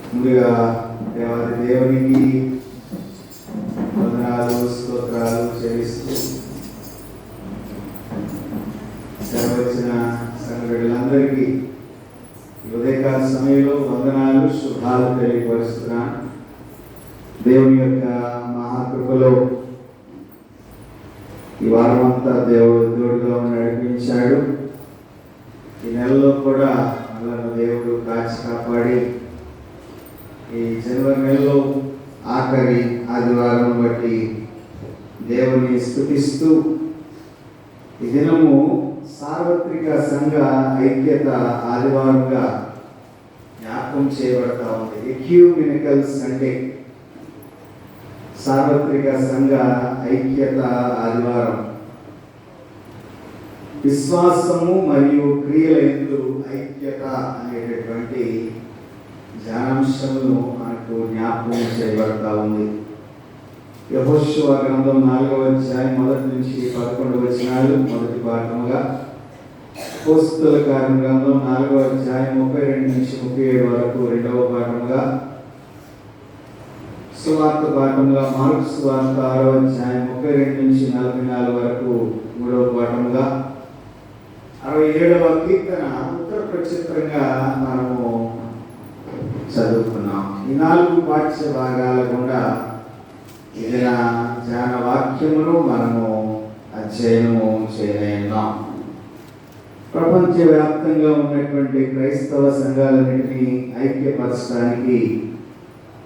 ముందుగా దేవునికి వందనాలు స్తోత్రాలు చెల్లిస్తూ వచ్చిన సంఘటనలందరికీ ఉదయకాల సమయంలో వందనాలు శుభాలు తెలియపరుస్తున్నాను. దేవుని యొక్క మహాకృపలో ఈ వారం అంతా దేవుడుగా నడిపించాడు. ఈ నెలలో కూడా మనల్ని దేవుడు కాచి కాపాడి ఈ జనవరి నెలలో ఆఖరి ఆదివారం బట్టి దేవుని స్తుతిస్తూ ఈ దినము సార్వత్రిక సంఘ ఐక్యత ఆదివారంగా జ్ఞాపకం చేయబడతా ఉంది. ఎక్యూమెనికల్ సండే, సార్వత్రిక సంఘ ఐక్యత ఆదివారం. విశ్వాసము మరియు క్రియల యందు ఐక్యత అనేటటువంటి ధ్యానాంశమును మనకు జ్ఞాపకం చేయబడతా ఉంది. యెహోషువ గ్రంథం 4వ అధ్యాయం 1 నుంచి 11 వచనాలు మొదటి పాఠముగా, అపోస్తలుల కార్యముల గ్రంథం 4వ అధ్యాయం 32 నుంచి 37 వరకు రెండవ పాఠముగా, సువార్త పాఠముగా మార్కు సువార్త 6వ అధ్యాయం 32 నుంచి 44 వరకు మూడవ పాఠముగా, 67వ కీర్తన ఉత్తర ప్రచిత్రంగా మనము చదువుకున్నాం. ఈ 4 పాఠ్య భాగాల గుండా ఏదైనా ధ్యాన వాక్యమును మనము అధ్యయనము చేయలేన్నాం. ప్రపంచవ్యాప్తంగా ఉన్నటువంటి క్రైస్తవ సంఘాలన్నింటినీ ఐక్యపరచడానికి,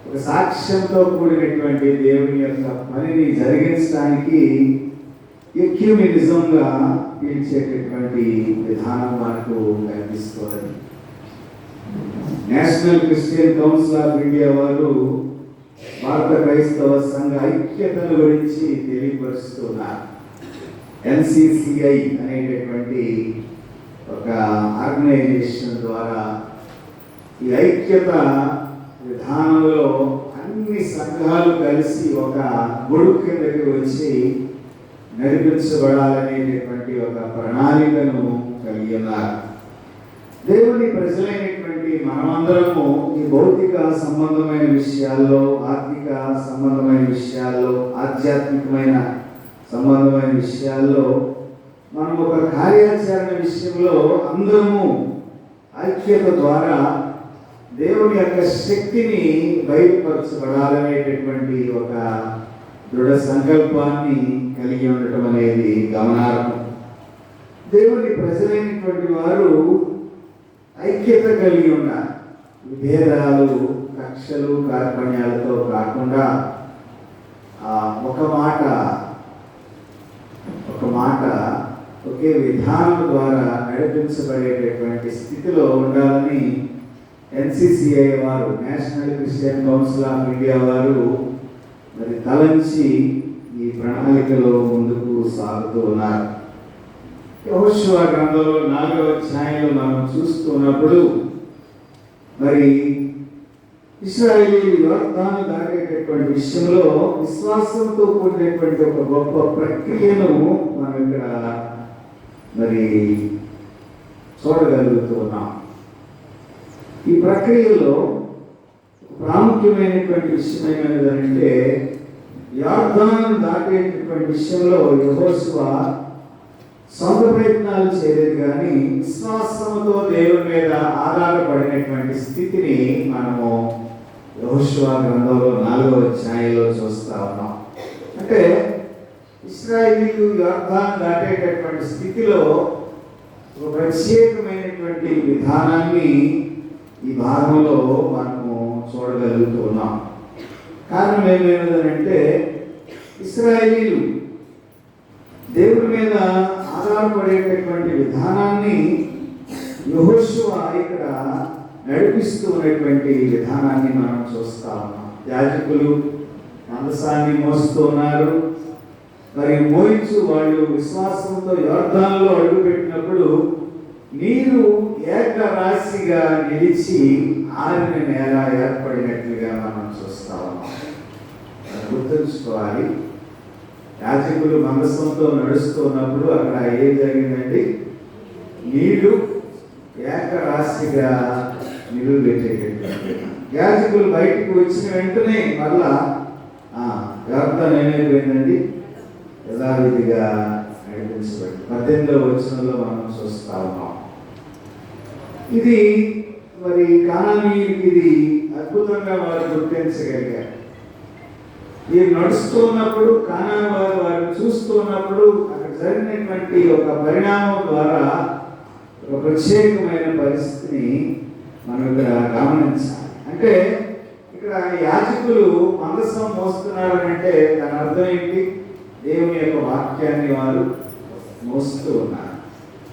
ఒక సాక్ష్యంతో కూడినటువంటి దేవుని యొక్క పనిని జరిగించడానికి ఎక్యూమెనిజంగా పిలిచేటటువంటి విధానం మనకు కనిపిస్తుంది. National Christian council of India వారు భారత క్రైస్తవ సంఘ ఐక్యతను గురించి తెలియపరుస్తున్నారు. NCCI అనేటటువంటి ఒక ఆర్గనైజేషన్ ద్వారా ఈ ఐక్యత విధానంలో అన్ని సంఘాలు కలిసి ఒక గొడుగు కిందకి వచ్చి నడిపించబడాలనేటటువంటి ఒక ప్రణాళికను కలిగి ఉన్నారు. దేవుని ప్రజలైనటువంటి మనమందరము ఈ భౌతిక సంబంధమైన విషయాల్లో, ఆర్థిక సంబంధమైన విషయాల్లో, ఆధ్యాత్మికమైన సంబంధమైన విషయాల్లో మనం ఒక కార్యాచరణ విషయంలో అందరము ఐక్యత ద్వారా దేవుని యొక్క శక్తిని బయలుపరచబడాలనేటటువంటి ఒక దృఢ సంకల్పాన్ని కలిగి ఉండటం అనేది గమనార్హం. దేవుని ప్రజలైనటువంటి వారు ఐక్యత కలిగి ఉన్నారు. విభేదాలు, కక్షలు, కార్పణ్యాలతో కాకుండా ఒక మాట ఒకే విధానం ద్వారా నడిపించబడేటటువంటి స్థితిలో ఉండాలని NCCI వారు, national Christian council of India వారు మరి తలంచి ఈ ప్రణాళికలో ముందుకు సాగుతూ ఉన్నారు. యెహోషువ గ్రంథంలో 4వ అధ్యాయంలో మనం చూస్తున్నప్పుడు మరి ఇశ్రాయేలీయులు యోర్దాను దాటేటటువంటి విషయంలో విశ్వాసంతో కూడినటువంటి ఒక గొప్ప ప్రక్రియను మనం ఇక్కడ మరి చూడగలుగుతూ ఉన్నాం. ఈ ప్రక్రియలో ప్రాముఖ్యమైనటువంటి విషయం ఏమిటంటే, యోర్దాను దాటేటటువంటి విషయంలో యెహోషువ సొంత ప్రయత్నాలు చేయలేదు, కానీ విశ్వాసంతో దేవుని మీద ఆధారపడినటువంటి స్థితిని మనము యెహోషువ గ్రంథంలో 4వ అధ్యాయంలో చూస్తా ఉన్నాం. అంటే ఇశ్రాయేలీయులు యోర్దాను దాటేటటువంటి స్థితిలో ఒక ప్రత్యేకమైనటువంటి విధానాన్ని ఈ భాగంలో మనము చూడగలుగుతూ ఉన్నాం. కారణం ఏమేమిటంటే, ఇశ్రాయేలీయులు దేవుడి మీద ఆధారపడేటటువంటి విధానాన్ని యెహోషువ ఇక్కడ నడిపిస్తూ ఉన్నటువంటి విధానాన్ని మనం చూస్తా ఉన్నాం. యాజకులు మందసాన్ని మోస్తూ ఉన్నారు. మరి మోయించు వాళ్ళు విశ్వాసంతో యోర్దానులో అడుగుపెట్టినప్పుడు నీరు ఏకరాశిగా నిలిచి ఆరిన నేల ఏర్పడినట్లుగా మనం చూస్తా ఉన్నాం. గుర్తుంచుకోవాలి, యాజకులు మందసంతో నడుస్తూ ఉన్నప్పుడు అక్కడ ఏం జరిగిందండి? నీళ్లు ఏకరాశిగా నిలువబెట్టేటటువంటి యాజకులు బయటికి వచ్చిన వెంటనే మళ్ళా యోర్దాను ఏమైపోయిందండి, యథావిధిగా నడిపించబడి 18వ వచనంలో మనం చూస్తా ఉన్నాం. ఇది మరి కానానీయులకి ఇది అద్భుతంగా వారు గుర్తించగలిగారు. వీరు నడుస్తూ ఉన్నప్పుడు కానాను వారు చూస్తూ ఉన్నప్పుడు అక్కడ జరిగినటువంటి ఒక పరిణామం ద్వారా ఒక ప్రత్యేకమైన పరిస్థితిని మనం ఇక్కడ గమనించాలి. అంటే ఇక్కడ యాజకులు మందసం మోస్తున్నారనంటే దాని అర్థం ఏంటి? దేవుని యొక్క వాక్యాన్ని వారు మోస్తూ ఉన్నారు.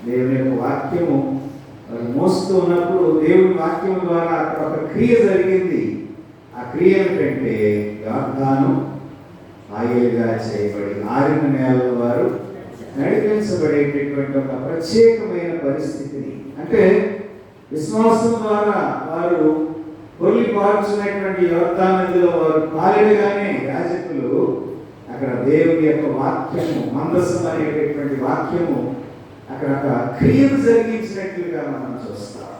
దేవుని యొక్క వాక్యము వారు మోస్తూ ఉన్నప్పుడు దేవుని వాక్యం ద్వారా అక్కడ ఒక క్రియ జరిగింది. ఆ క్రియ ఏమిటంటే యోర్దాను ఆయిల్గా చేయబడి ఆరిన నేల వారు నడిపించబడేటటువంటి ఒక ప్రత్యేకమైన పరిస్థితిని, అంటే విశ్వాసం ద్వారా వారు పొర్లి పార్చున్నటువంటి యోర్దాను నదిలో వారు పాలిడగానే యాజకులు అక్కడ దేవుని యొక్క వాక్యము, మందసం అనేటటువంటి వాక్యము అక్కడ ఒక క్రియను జరిగించినట్లుగా మనం చూస్తాం.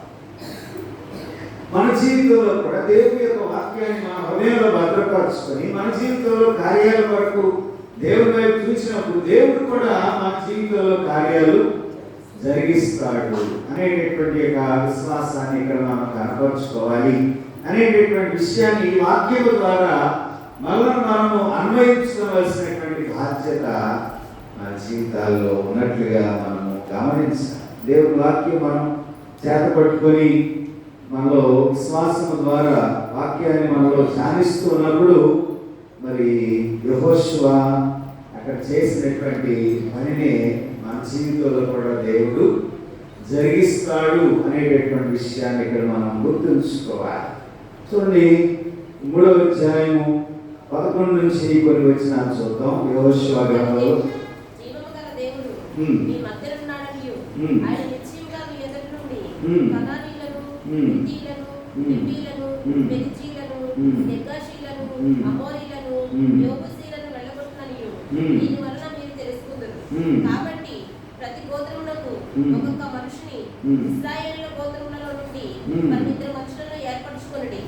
మన జీవితంలో కూడా దేవుని యొక్క వాక్యాన్ని మన హృదయంలో భద్రపరుచుకొని మన జీవితంలో కార్యాల వరకు దేవుని వైపు చూసినప్పుడు దేవుడు కూడా మన జీవితంలో కార్యాలు జరిగిస్తాడు అనేటటువంటి యొక్క విశ్వాసాన్ని ఇక్కడ మనం కనపరుచుకోవాలి అనేటటువంటి విషయాన్ని ఈ వాక్యం ద్వారా మనము అన్వయించుకోవాల్సినటువంటి బాధ్యత మన జీవితాల్లో ఉన్నట్లుగా మనము గమనించాలి. దేవుని వాక్యం మనం చేతపట్టుకొని మనలో విశ్వాసం ద్వారా వాక్యాన్ని మనలో ధ్యానిస్తూ ఉన్నప్పుడు మరి యెహోషువ అక్కడ చేసినటువంటి పనిని మన జీవితంలో కూడా దేవుడు జరిగిస్తాడు అనేటటువంటి విషయాన్ని ఇక్కడ మనం గుర్తుంచుకోవాలి. చూడండి, 3వ అధ్యాయము 11 నుంచి కొన్ని వచనాలు చూద్దాం. యెహోషువ గ్రంథంలో కాబట్టి ప్రతి గోత్రమునకు ఒక్కొక్క మనిషిని ఇశ్రాయేలు గోత్రములలో నుండి 12 మనుషులను ఏర్పరచుకొనుడి.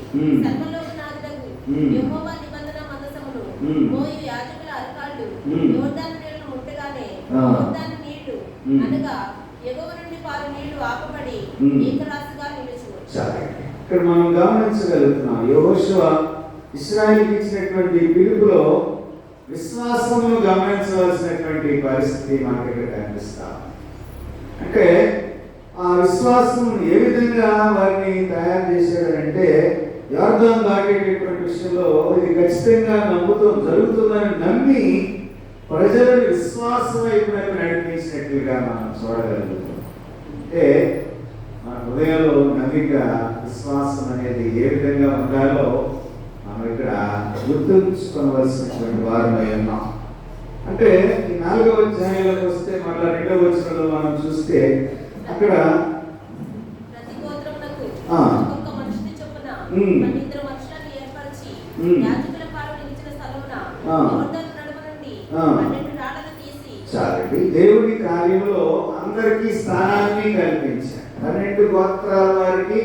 సర్వలోక నాథుడగు యెహోవా నిబంధన మందసమును మోయు యాజకుల అరకాళ్ళు యోర్దాను నీళ్లను ముట్టగానే యోర్దాను నీళ్లు అనగా ఎగువ నుండి పారు నీళ్లు ఆపబడి ఏకరాశిగా నిలుచును. ఇక్కడ మనం గమనించగలుగుతున్నాం, యెహోషువ ఇశ్రాయేలుకి ఇచ్చినటువంటి పిలుపులో విశ్వాసమును గమనించవలసినటువంటి పరిస్థితి మనకి ఇక్కడ కనిపిస్తాం. అంటే ఆ విశ్వాసం ఏ విధంగా వారిని తయారు చేశాడంటే యోర్దాను దాటేటటువంటి విషయంలో ఇది ఖచ్చితంగా జరుగుతుందని నమ్మి ప్రజలను విశ్వాసం వైపునకు నడిపించినట్లుగా మనం చూడగలుగుతాం. అంటే మన హృదయంలో నమ్మిక, విశ్వాసం అనేది ఏ విధంగా ఉండాలో మనం ఇక్కడ గుర్తుంచుకోవలసినటువంటి వారమై ఉన్నాం. అంటే ఈ 4వ అధ్యాయంలోకి వస్తే మళ్ళీ 2వ వచనంలో మనం చూస్తే అక్కడ ప్రతి గోత్రమునకు ఒక్కొక్క మనిషిని చొప్పున 12 మనుషులను ఏర్పరిచి యాజకుల పాలు నిలిచిన స్థలమున యోర్దాను నడుమ నుండి 12 రాళ్లను తీసి చాలండి. దేవుడి కార్యంలో అందరికీ స్థానాన్ని కల్పించారు. 12 గోత్రాల వారికి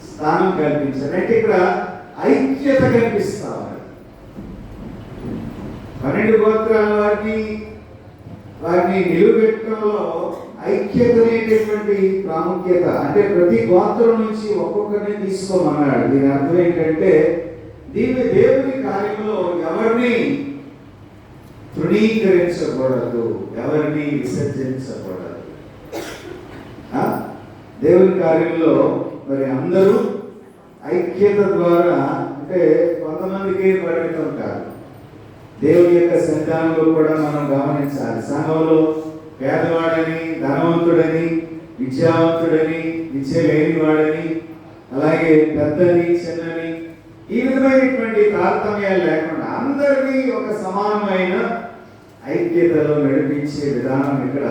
స్థానం కల్పించారు. అంటే ఇక్కడ ఐక్యత కనిపిస్తా ఉంది. 12 గోత్రాల వారిని నిలువబెట్టడంలో ఐక్యత అనేటటువంటి ప్రాముఖ్యత. అంటే ప్రతి గోత్రం నుంచి ఒక్కొక్కరిని తీసుకోమన్నాడు. దీని అర్థం ఏంటంటే దేవుని కార్యంలో ఎవరిని తృణీకరించకూడదు, ఎవరిని విసర్జించకూడదు. దేవుని కార్యంలో మరి అందరూ ఐక్యత ద్వారా, అంటే కొంతమందికి పరిమితం కాదు. దేవుని యొక్క సంతానంలో కూడా మనం గమనించాలి. సంఘంలో పేదవాడని, ధనవంతుడని, విద్యావంతుడని, విద్య లేనివాడని, అలాగే పెద్దని, చిన్నని, ఈ విధమైనటువంటి తారతమ్యాలు లేకుండా అందరినీ ఒక సమానమైన ఐక్యతలో నడిపించే విధానం ఇక్కడ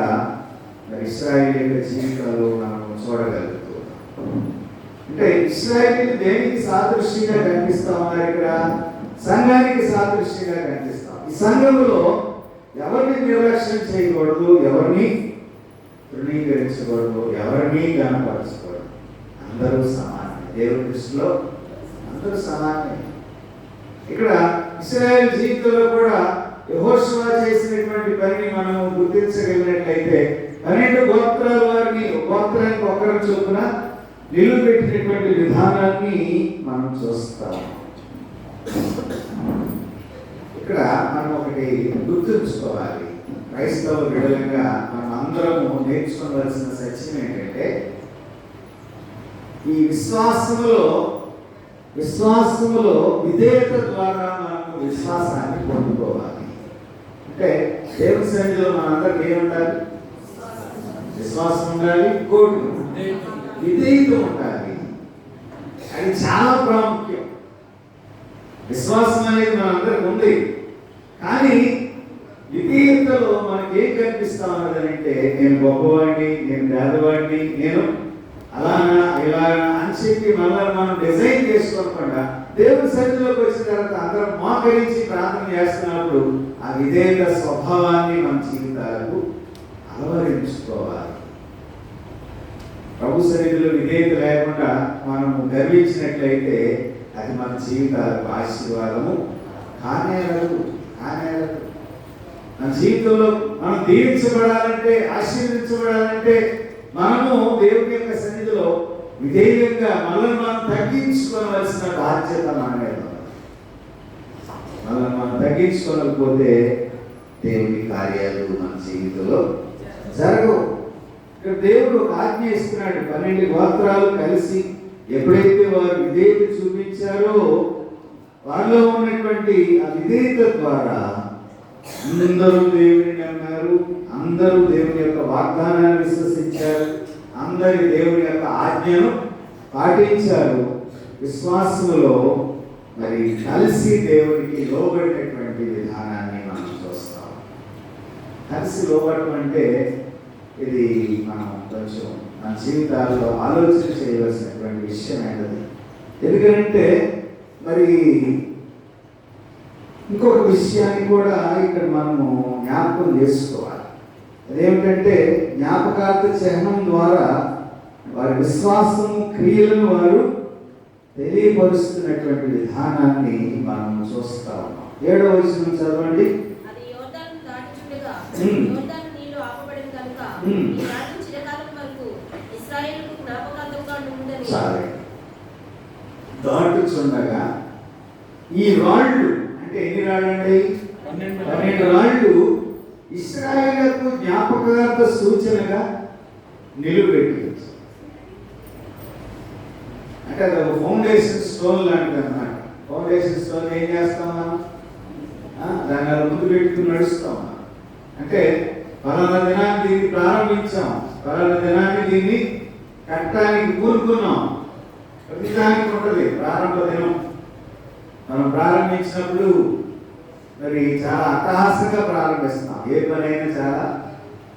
ఇశ్రాయేలు యొక్క జీవితాల్లో మనం చూడగలుగుతున్నాం. అంటే ఇశ్రాయేలు దేనికి సాదృశ్యంగా కనిపిస్తా ఉన్నారు? ఇక్కడ సంఘానికి సాదృశ్యంగా కనిపిస్తాం. ఈ సంఘంలో ఎవరిని నిర్లక్ష్యం చేయకూడదు, ఎవరిని తృణీకరించకూడదు, ఎవరిని గణపరచకూడదు. అందరూ సమానమే. దేవుని దృష్టిలో అందరూ సమానమే. ఇక్కడ ఇశ్రాయేలు జీవితంలో కూడా యెహోషువ చేసినటువంటి పనిని మనం గుర్తించగలిగినట్లయితే 12 గోత్రాల వారిని గోత్రానికి ఒకరి చొప్పున నిలువబెట్టినటువంటి విధానాన్ని మనం చూస్తాం. ఇక్కడ మనం ఒకటి గుర్తుంచుకోవాలి. క్రైస్తవ బిడ్డలుగా మనం అందరము నేర్చుకోవాల్సిన సత్యం ఏంటంటే, ఈ విశ్వాసములో విధేయత ద్వారా మనము విశ్వాసాన్ని పొందుకోవాలి. అంటే దేవుని సన్నిధిలో మనందరికీ ఏముండాలి? విశ్వాసం ఉండాలి, కోటి విధేయత ఉండాలి. అది చాలా ప్రాముఖ్యం. విశ్వాసం అనేది మనందరికి ఉంది, కానీ విధేయతలో మనకి ఏం కనిపిస్తా ఉన్నదంటే, నేను గొప్పవాడిని, నేను పేదవాడిని, నేను అలానా ఇలానా అని చెప్పి మనల్ని మనం డిజైన్ చేసుకోకుండా దేవుని సన్నిధిలోకి వచ్చిన తర్వాత అందరం మోకరించి ప్రార్థన చేస్తున్నప్పుడు ఆ విధేయత స్వభావాన్ని మన జీవితాలకు అలవరించుకోవాలి. ప్రభు సన్నిధిలో విధేయత లేకుండా మనము గర్వించినట్లయితే అది మన జీవితాలకు ఆశీర్వాదము కానేరదు. మన జీవితంలో మనం దీవించబడాలంటే, ఆశీర్వదించబడాలంటే మనము దేవుని యొక్క సన్నిధిలో విధేయంగా మనల్ని మనం తగ్గించుకోవలసిన బాధ్యత మన మీద. మనల్ని మనం తగ్గించుకోలేకపోతే దేవుని కార్యాలు మన జీవితంలో జరగవు. ఇక్కడ దేవుడు ఒక ఆజ్ఞ ఇస్తున్నాడు. 12 గోత్రాలు కలిసి ఎప్పుడైతే వారు విధేయత చూపించారో వారిలో ఉన్నటువంటి ఆ విధేయత ద్వారా అందరూ దేవుని నమ్మారు, అందరూ దేవుని యొక్క వాగ్దానాన్ని విశ్వసించారు, అందరి దేవుని యొక్క ఆజ్ఞను పాటించారు. విశ్వాసములో మరి కలిసి దేవునికి లోబడినటువంటి విధానాన్ని మనం చూస్తాం. కలిసి లోబడటం అంటే ఇది మనం కొంచెం మన జీవితాల్లో ఆలోచన చేయవలసినటువంటి విషయం ఏంటది. ఎందుకంటే మరి ఇంకొక విషయాన్ని కూడా ఇక్కడ మనము జ్ఞాపకం చేసుకోవాలి. అదేమిటంటే జ్ఞాపకార్థ చిహ్నం ద్వారా వారి విశ్వాసము క్రియలను వారు తెలియపరుస్తున్నటువంటి విధానాన్ని మనం చూస్తా ఉన్నాం. 7వ వచనం చదవండి. అది యోర్దాను దాటుచుండగా యోర్దాను నీళ్లు ఆపబడిన కనుక ఈ రాజ్యం చిరకాలం వరకు ఇశ్రాయేలుకు జ్ఞాపకార్థంగా ఉంటుందని. సరే, దాటుచుండగా ఈ రాళ్ళు అంటే ఎన్ని రాళ్ళు అండి? 12 రాళ్ళు ఇశ్రాయేలుకు జ్ఞాపకార్థ సూచనగా నిలువబెట్టి, అంటే అది ఒక ఫౌండేషన్ స్టోన్ లాంటిది అన్నమాట. ఫౌండేషన్ స్టోన్ ఏం చేస్తాం మనం? దాన్ని ముందు పెట్టుకుని నడుస్తాం. అంటే పలానా దినాన్ని దీన్ని ప్రారంభించాం, పలానా దినాన్ని దీన్ని కట్టడానికి కూరుకున్నాం. ప్రతిదానికి ఉంటుంది ప్రారంభ దినం. మనం ప్రారంభించినప్పుడు మరి చాలా అట్టహాసంగా ప్రారంభిస్తాం. ఏ పనైనా చాలా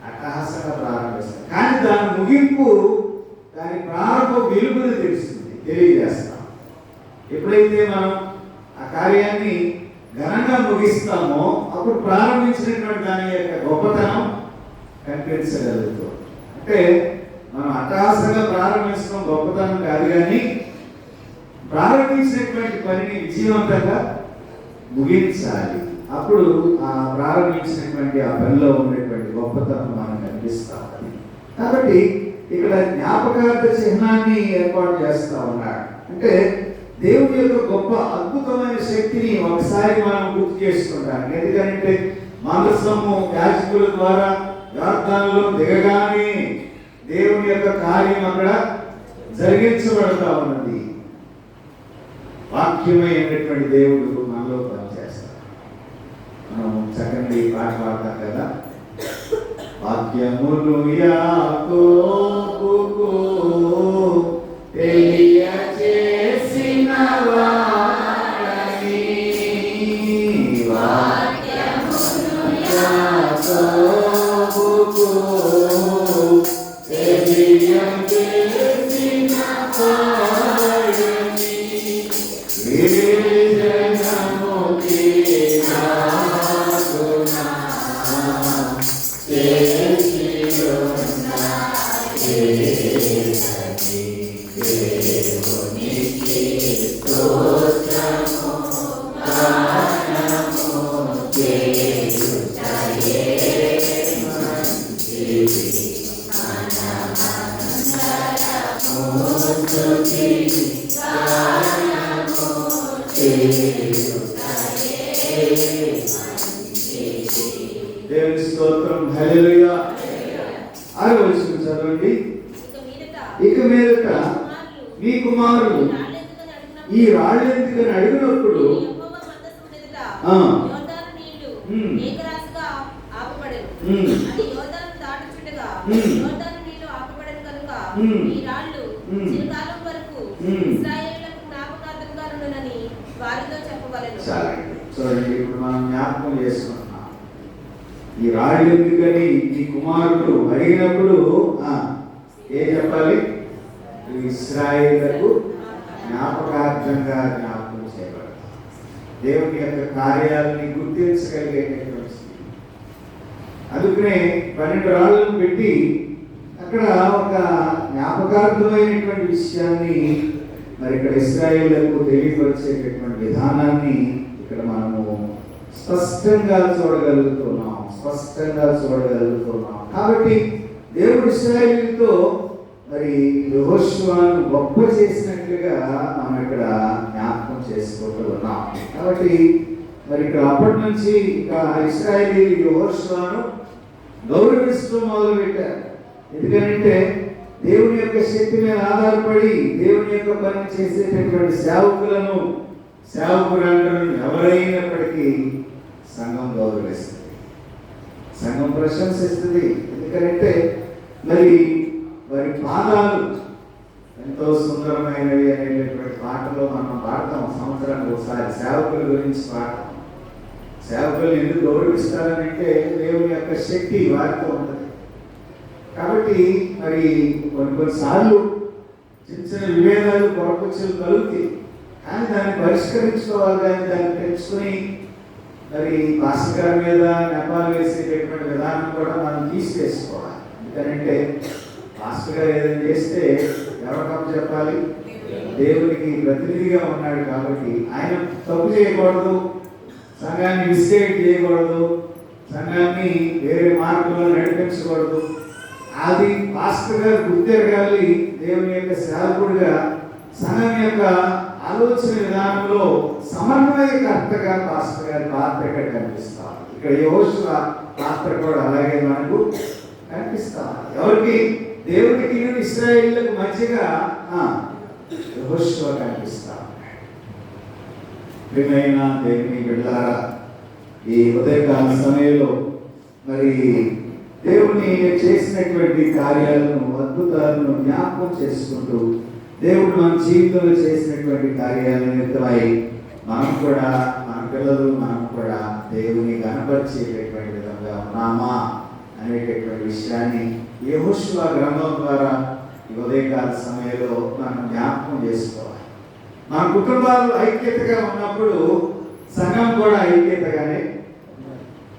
అట్టహాసంగా ప్రారంభిస్తాం, కానీ దాని ముగింపు, దాని ప్రారంభ వెలుగుని తెలియజేస్తాం. ఎప్పుడైతే మనం ఆ కార్యాన్ని ఘనంగా ముగిస్తామో అప్పుడు ప్రారంభించినటువంటి దాని యొక్క గొప్పతనం కనిపించగలుగుతాం. అంటే మనం అట్టహాసంగా ప్రారంభించడం గొప్పతనం కాదు, కానీ ప్రారంభించినటువంటి పనిని విజయవంతంగా ముగించాలి. అప్పుడు ఆ ప్రారంభించినటువంటి ఆ పనిలో ఉన్నటువంటి గొప్పతనం మనం కనిపిస్తాం. కాబట్టి ఇక్కడ జ్ఞాపకార్థ చిహ్నాన్ని ఏర్పాటు చేస్తా ఉన్నాడు. అంటే దేవుని యొక్క గొప్ప అద్భుతమైన శక్తిని ఒకసారి మనం గుర్తు చేసుకుంటాం. ఎందుకంటే మందసము యాజకుల ద్వారా యార్దానులో దిగగానే దేవుని యొక్క కార్యం అక్కడ జరిగించబడతా ఉన్నది. వాక్యమైనటువంటి దేవుడు మనలో పనిచేస్తాడు. మనం చక్కని పాట పాడతాం కదా, వాక్యమును యాకోబుకు తెలియచేసిన వాడని, వాక్యమును యాకోబుకు తెలియచేసిన వాడని, వేదనముకి నాకునా చేసియున్న ఏసని దేవుని స్తోత్రం. హల్లెలూయా. 6వ వచనం చదవండి. ఇక మీదట మీ కుమారులు ఈ రాళ్ళెందుకని అడిగినప్పుడు చూడండి, ఇప్పుడు మనం జ్ఞాపకం చేసుకుంటున్నాం. ఈ రాళ్ళు ఎందుకని ఈ కుమారుడు అడిగినప్పుడు ఏం చెప్పాలి? ఇశ్రాయేలులకు జ్ఞాపకార్థంగా జ్ఞాపకం చేయబడతారు. దేవుని యొక్క కార్యాలని గుర్తించగలిగేటటువంటి స్థితి. అందుకనే 12 రాళ్ళను పెట్టి అక్కడ ఒక జ్ఞాపకార్థమైనటువంటి విషయాన్ని మరి ఇక్కడ ఇశ్రాయేలులకు తెలియపరిచేటటువంటి విధానాన్ని ఇక్కడ మనము స్పష్టంగా చూడగలుగుతున్నాం. కాబట్టి దేవుడు ఇశ్రాయేలుతో మరి యెహోషువను గొప్ప చేసినట్లుగా మనం ఇక్కడ జ్ఞాపకం చేసుకుంటూ ఉన్నాం. కాబట్టి మరి ఇక్కడ అప్పటి నుంచి ఇక ఇశ్రాయేలీయులు యెహోషువను గౌరవిస్తూ మొదలుపెట్టారు. ఎందుకంటే దేవుని యొక్క శక్తి మీద ఆధారపడి దేవుని యొక్క పని చేసేటటువంటి సేవకులందరూ ఎవరైనప్పటికీ సంఘం గౌరవిస్తుంది, సంఘం ప్రశంసిస్తుంది. ఎందుకంటే మరి వారి పాదాలు ఎంతో సుందరమైనవి అనేటటువంటి పాటలో మనం పాడతాం. సంవత్సరానికి ఒకసారి సేవకుల గురించి పాడతాం. సేవకులు ఎందుకు గౌరవిస్తారనంటే దేవుని యొక్క శక్తి వారితో ఉంటుంది. కాబట్టి మరి కొన్నిసార్లు చిన్న చిన్న విభేదాలు పొరపచ్చులు కలుగుతాయి. కానీ దాన్ని పరిష్కరించుకోవాలి, కానీ దాన్ని తెచ్చుకొని మరి భాస్కర్ మీద నెపాలు వేసేటటువంటి విధానం కూడా మనం తీసివేసుకోవాలి. ఎందుకంటే భాస్కర్ గారు ఏదైనా చేస్తే ఎవరికప్పు చెప్పాలి? దేవునికి ప్రతినిధిగా ఉన్నాడు కాబట్టి ఆయన తప్పు చేయకూడదు, సంఘాన్ని మిస్గైడ్ చేయకూడదు, సంఘాన్ని వేరే మార్గంలో నడిపించకూడదు. అది భాస్కర్ గారు గుర్తెరగాలి. దేవుని యొక్క సేవకుడిగా సంఘం యొక్క ఆలోచన విధానంలో సమన్వయకర్తగా భాస్కర్ గారి పాత్ర ఇక్కడ కనిపిస్తాం. ఇక్కడ యెహోషువ పాత్ర కూడా అలాగే మనకు కనిపిస్తాం. ఎవరికి? దేవునికి ఇశ్రాయేలులకు మధ్యగా యెహోషువ కనిపిస్తాం. ప్రియమైన దేవుని బిడ్డలారా, ఈ ఉదయకాల సమయంలో మరి దేవుని చేసినటువంటి కార్యాలను, అద్భుతాలను జ్ఞాపకం చేసుకుంటూ దేవుడు మన జీవితంలో చేసినటువంటి కార్యాల నిమిత్తమై మనం కూడా, మన పిల్లలు మనం కూడా దేవుని కనపరిచేటటువంటి విధంగా ఉన్నామా అనేటటువంటి విషయాన్ని యెహోషువ గ్రంథం ద్వారా ఈ ఉదయకాల సమయంలో మనం జ్ఞాపకం చేసుకోవాలి. మన కుటుంబాలు ఐక్యతగా ఉన్నప్పుడు సంఘం కూడా ఐక్యతగానే,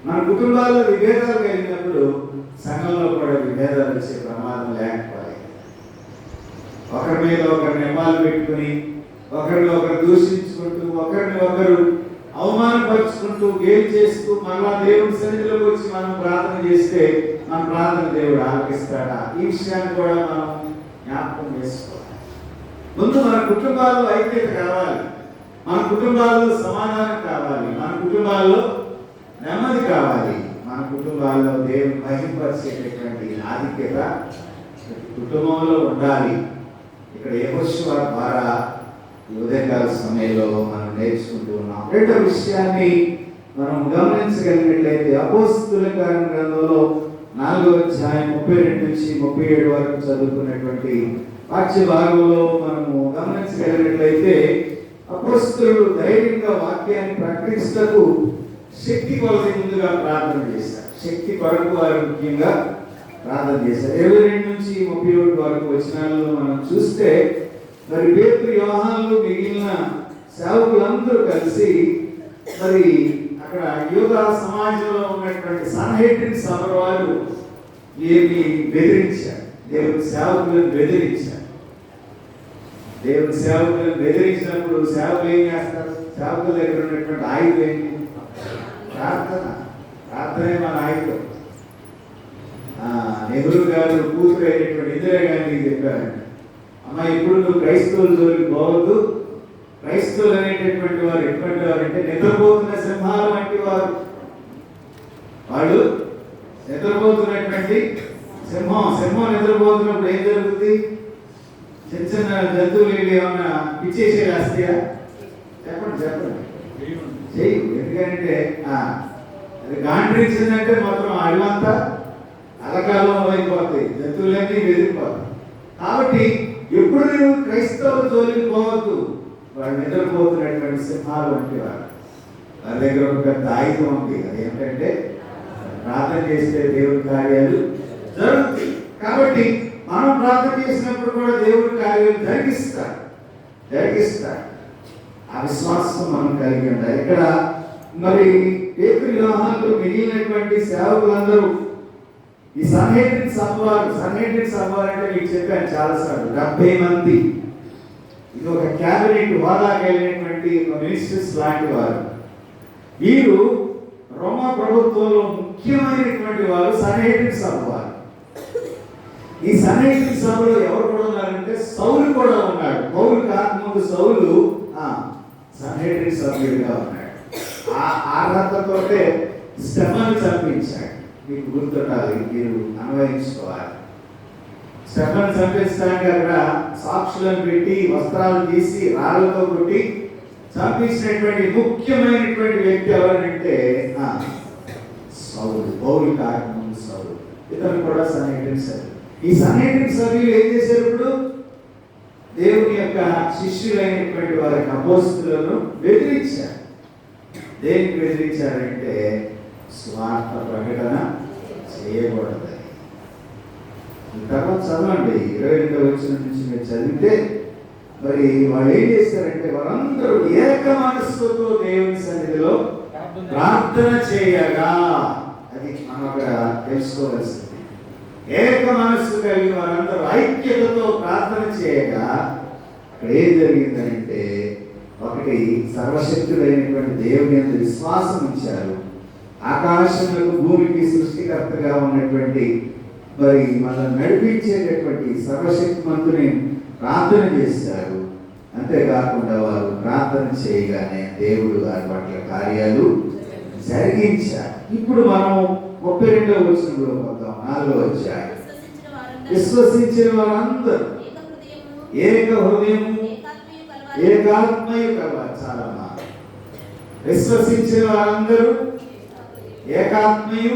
మన కుటుంబాల్లో విభేదాలు కలిగినప్పుడు సంఘంలో కూడా విభేదాలు వచ్చే ప్రమాదం లేకపోవాలి. ఒకరి మీద ఒకరు నెపాలు పెట్టుకుని, ఒకరిని ఒకరు దూషించుకుంటూ, ఒకరిని ఒకరు అవమానపరుచుకుంటూ, గేలు చేస్తూ మళ్ళా దేవుడి సన్నిధిలోకి వచ్చి మనం ప్రార్థన చేస్తే మన ప్రార్థన దేవుడు ఆలకిస్తాడా? ఈ విషయాన్ని కూడా మనం జ్ఞాపకం చేసుకోవాలి. ముందు మన కుటుంబాల్లో ఐక్యత కావాలి, మన కుటుంబాల్లో సమాధానం కావాలి, మన కుటుంబాల్లో నెమ్మది కావాలి, మన కుటుంబాల్లో దేవుని మహిమపరిచేటటువంటి ఆధిక్యత కుటుంబంలో ఉండాలి. ఇక్కడ యెహోషువ ద్వారా ఈ ఉదయకాల సమయంలో మనం నేర్చుకుంటూ ఉన్నాం. రెండో విషయాన్ని మనం గమనించగలిగినట్లయితే అపోస్తలుల కార్యాల గ్రంథంలో 4వ అధ్యాయం 32 నుంచి 37 వరకు చదువుకున్నటువంటి వాక్య భాగంలో మనము గమనించగలిగినట్లయితే అపోస్తలులు ధైర్యంగా వాక్యాన్ని ప్రకటించటకు శక్తి కొలది ముందుగా ప్రార్థన చేశారు. శక్తి కొరకు వారు ముఖ్యంగా ప్రార్థన చేశారు. 22 నుంచి 31 వరకు వచనాలలో మనం చూస్తే మరి పేతురు, యోహానులు, మిగిలిన సేవకులందరూ కలిసి మరి అక్కడ యూదా సమాజంలో ఉన్నటువంటి సన్హెడ్రిన్ సభ వారు వీరిని బెదిరించారు, దేవుని సేవకులను బెదిరించారు. దేవుని సేవకులను బెదిరించినప్పుడు సేవకులు ఏం చేస్తారు? సేవకుల దగ్గర ఉన్నటువంటి ఆయుధం ఏంటి? ప్రార్థన. ప్రార్థనే మన ఆయుధం. నెహ్రూ గారు కూతురు అయినటువంటి ఇందిరాగాంధీ చెప్పారండి, అమ్మ ఇప్పుడు నువ్వు క్రైస్తవుల జోలికి పోవద్దు. క్రైస్తవులు అనేటటువంటి వారు ఎటువంటి వారు అంటే నిద్రపోతున్న సింహాలు వంటి వారు. వాళ్ళు నిద్రపోతున్నటువంటి సింహం నిద్రపోతున్నప్పుడు ఏం జరుగుతుంది? చిన్న చిన్న జంతువులు ఏమన్నా పిచ్చేసి రాస్తాయా? చెప్పండి చెయ్యి. ఎందుకంటే అది గాండ్రించిందంటే మాత్రం అడివంతా అలకాలం అయిపోతాయి, జంతువులన్నీ బెదిరిపోతాయి. కాబట్టి ఎప్పుడు నువ్వు క్రైస్తవుల జోలికి పోవద్దు. వాళ్ళు నిద్రపోతున్నటువంటి సింహాలు వంటి వారు. వారి దగ్గర ఒక పెద్ద ఆయుధం ఉంది. అదేంటంటే ప్రార్థన చేస్తే దేవుడి కార్యాలు జరుగుతాయి. కాబట్టి మనం ప్రార్థన చేసినప్పుడు కూడా దేవుడి కార్యాలు జరిగిస్తాడు. ఆ విశ్వాసం మనం కలిగి ఉండాలి. ఇక్కడ మరి పేతురు యోహానులు మిగిలినటువంటి సేవకులందరూ ఈ సన్హెడ్రిన్ సభ అంటే మీకు చెప్పాను చాలాసార్లు, 70 మంది. ఇది ఒక క్యాబినెట్ హోదా కలిగినటువంటి మినిస్టర్స్ లాంటి వారు. వీరు రోమా ప్రభుత్వంలో ముఖ్యమైనటువంటి వారు సన్హెడ్రిన్ సభ వారు. ఈ సన్హెడ్రిన్ సభలో ఎవరు కూడా ఉన్నారంటే సౌలు కూడా ఉన్నాడు. పౌలు కాకముందు సౌలు సన్హెడ్రిన్ సభ్యుడిగా ఉన్నాడు. ఆ అర్హతతోటే స్టెఫను చంపించాడు. మీకు గుర్తుండాలి, మీరు అన్వయించుకోవాలి. స్టెఫను చంపించడానికి అక్కడ సాక్షులను పెట్టి వస్త్రాలు తీసి రాళ్ళతో కొట్టి చంపించినటువంటి ముఖ్యమైనటువంటి వ్యక్తి ఎవరంటే సౌలు. పౌలు కాకముందు సౌలు. ఇతను కూడా సన్హెడ్రిన్ సభ్యుడు. ఈ సన్హెడ్రిన్ సభ్యులు ఏం చేశారు? ఇప్పుడు దేవుని యొక్క శిష్యులైనటువంటి వారికి అపోస్తలులను బెదిరించారు. దేనికి బెదిరించారంటే స్వార్థ ప్రకటన చేయకూడదని. తర్వాత చదవండి 22వ వచనం నుంచి మీరు చదివితే మరి వాళ్ళు ఏం చేశారంటే వారందరూ ఏక మనస్సుతో దేవుని సన్నిధిలో ప్రార్థన చేయగా, అది మనం అక్కడ తెలుసుకోవాల్సింది. ఏక మనస్సు కలిగి వారందరూ ఐక్యతతో ప్రార్థన చేయగా అక్కడ ఏం జరిగిందంటే, ఒకటి సర్వశక్తుడైనటువంటి దేవుని యందు విశ్వాసం ఉంచారు. ఆకాశములకు భూమికి సృష్టికర్తగా ఉన్నటువంటి మరి మనల్ని నడిపించేటటువంటి సర్వశక్తిమంతుని ప్రార్థన చేశారు. అంతేకాకుండా వారు ప్రార్థన చేయగానే దేవుడు వారి పట్ల కార్యాలు జరిగించారు. ఇప్పుడు మనం 32వ వచనంలో పోతాం. 4వ అధ్యాయం. విశ్వసించిన వారందరూ ఏక హృదయము ఏకాత్మయు కలవాలి. చాలా బాగా. విశ్వసించిన వారందరూ ఏకాత్మయు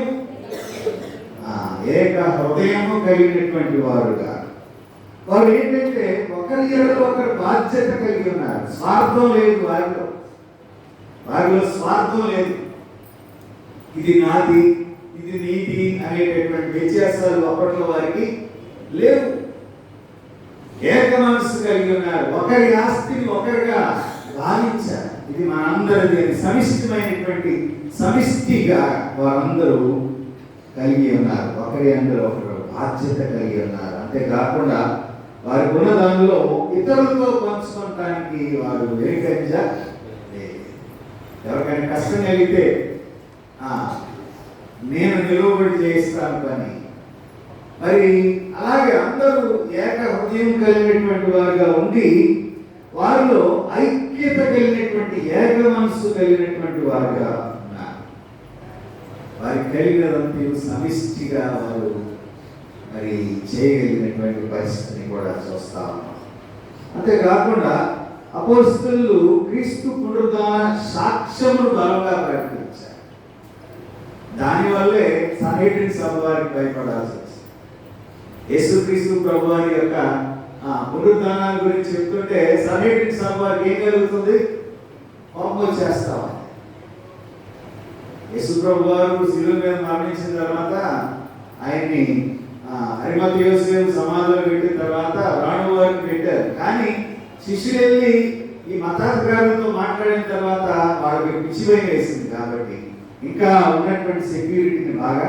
ఏక హృదయము కలిగినటువంటి వారుగా. వారు ఏంటంటే ఒకరి ఎడల ఒకరు బాధ్యత కలిగి ఉన్నారు. స్వార్థం లేదు వారిలో స్వార్థం లేదు. ఇది నాది, ఇది నీది అనేటటువంటి వ్యత్యాసాలు అప్పట్లో వారికి లేవు. ఏక మనస్సు కలిగి ఉన్నారు. ఒకరి ఆస్తిని ఒకరిగా భావించారు. ఇది మనందరిది సమిష్టిమైనటువంటి సమిష్టిగా వారందరూ కలిగి ఉన్నారు. ఒకరి అందరూ ఒకరు బాధ్యత కలిగి ఉన్నారు. అంతేకాకుండా వారికి ఉన్న దానిలో ఇతరులతో పంచుకోవటానికి వారు వెనుకంజ లేదు. ఎవరికైనా కష్టం కలిగితే నేను నిలువబడి చేయిస్తాను పని. మరి అలాగే అందరూ ఏక హృదయం కలిగినటువంటి వారుగా ఉండి వారిలో ఐక్యత కలిగినటువంటి ఏక మనస్సు కలిగినటువంటి వారుగా ఉన్నారు. వారికి కలిగినదంతా సమిష్టిగా వారు మరి చేయగలిగినటువంటి పరిస్థితిని కూడా చూస్తా ఉన్నాం. అంతేకాకుండా అపోస్తలులు క్రీస్తు పునరుద్ధాన సాక్ష్యమును బలంగా ప్రకటించారు. దానివల్లే సన్హెడ్రిన్ సభ వారికి భయపడాల్సి వచ్చింది. యేసుక్రీస్తు ప్రభు వారి యొక్క పునరుద్ధానాల గురించి చెప్తుంటే సన్హెడ్రిన్ సభ వారికి ఏం కలుగుతుంది? కోపం వచ్చేస్తాం. యేసు ప్రభు వారు శిలువ మీద మరణించిన తర్వాత ఆయన్ని అరిమతు యోసేపు సమాధిలో పెట్టిన తర్వాత రాణు వారికి పెట్టారు. కానీ శిష్యులు వెళ్ళి ఈ మతాధికారులతో మాట్లాడిన తర్వాత వాళ్ళకి పిచ్చిపోయి వేసింది. కాబట్టి ఇంకా ఉన్నటువంటి సెక్యూరిటీని బాగా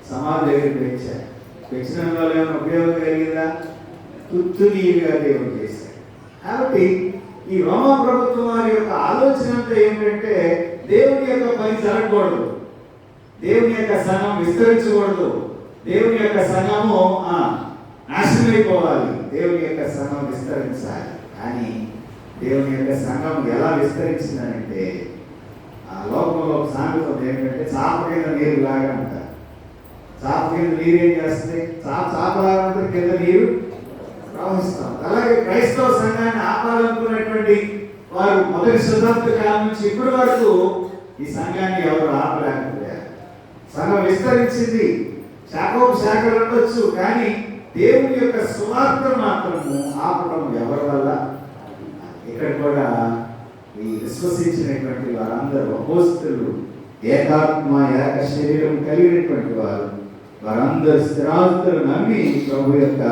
సమాధి దగ్గర పెంచారు. పెంచిన వల్ల ఏమైనా ఉపయోగం కలిగిందా? తుత్తునీయుగా దేవుడు చేశాడు. కాబట్టి ఈ రోమా ప్రభుత్వం వారి యొక్క ఆలోచన అంతా ఏంటంటే దేవుని యొక్క పని జరగకూడదు, దేవుని యొక్క సంఘం విస్తరించకూడదు, దేవుని యొక్క సంఘము నాశనమైపోవాలి, దేవుని యొక్క సంఘం విస్తరించాలి. కానీ దేవుని యొక్క సంఘం ఎలా విస్తరించిందనంటే ఆ లోకంలో ఒక సామెత ఏంటంటే చాప కింద నీరు లాగా అంటారు. చాప కింద నీరు ఏం చేస్తుంది? చాపలాగా ఉంటుంది, కింద నీరు ప్రవహిస్తాం. అలాగే క్రైస్తవ సంఘాన్ని ఆపాలనుకున్నటువంటి వారు మొదటి శతాబ్ద కాలం నుంచి ఇప్పటి వరకు ఈ సంఘాన్ని ఎవరు ఆపలేకపోయారు. సంఘం విస్తరించింది, శాఖలు ఉండొచ్చు, కానీ దేవుని యొక్క సువార్త మాత్రము ఆపడం ఎవరి వల్ల? ఇక్కడ కూడా ఈ విశ్వసించినటువంటి వారందరూ అపోస్తలులు, ఏకాత్మ ఏక శరీరం కలిగినటువంటి వారందరూ స్థిరాస్తులు నమ్మి ప్రభు యొక్క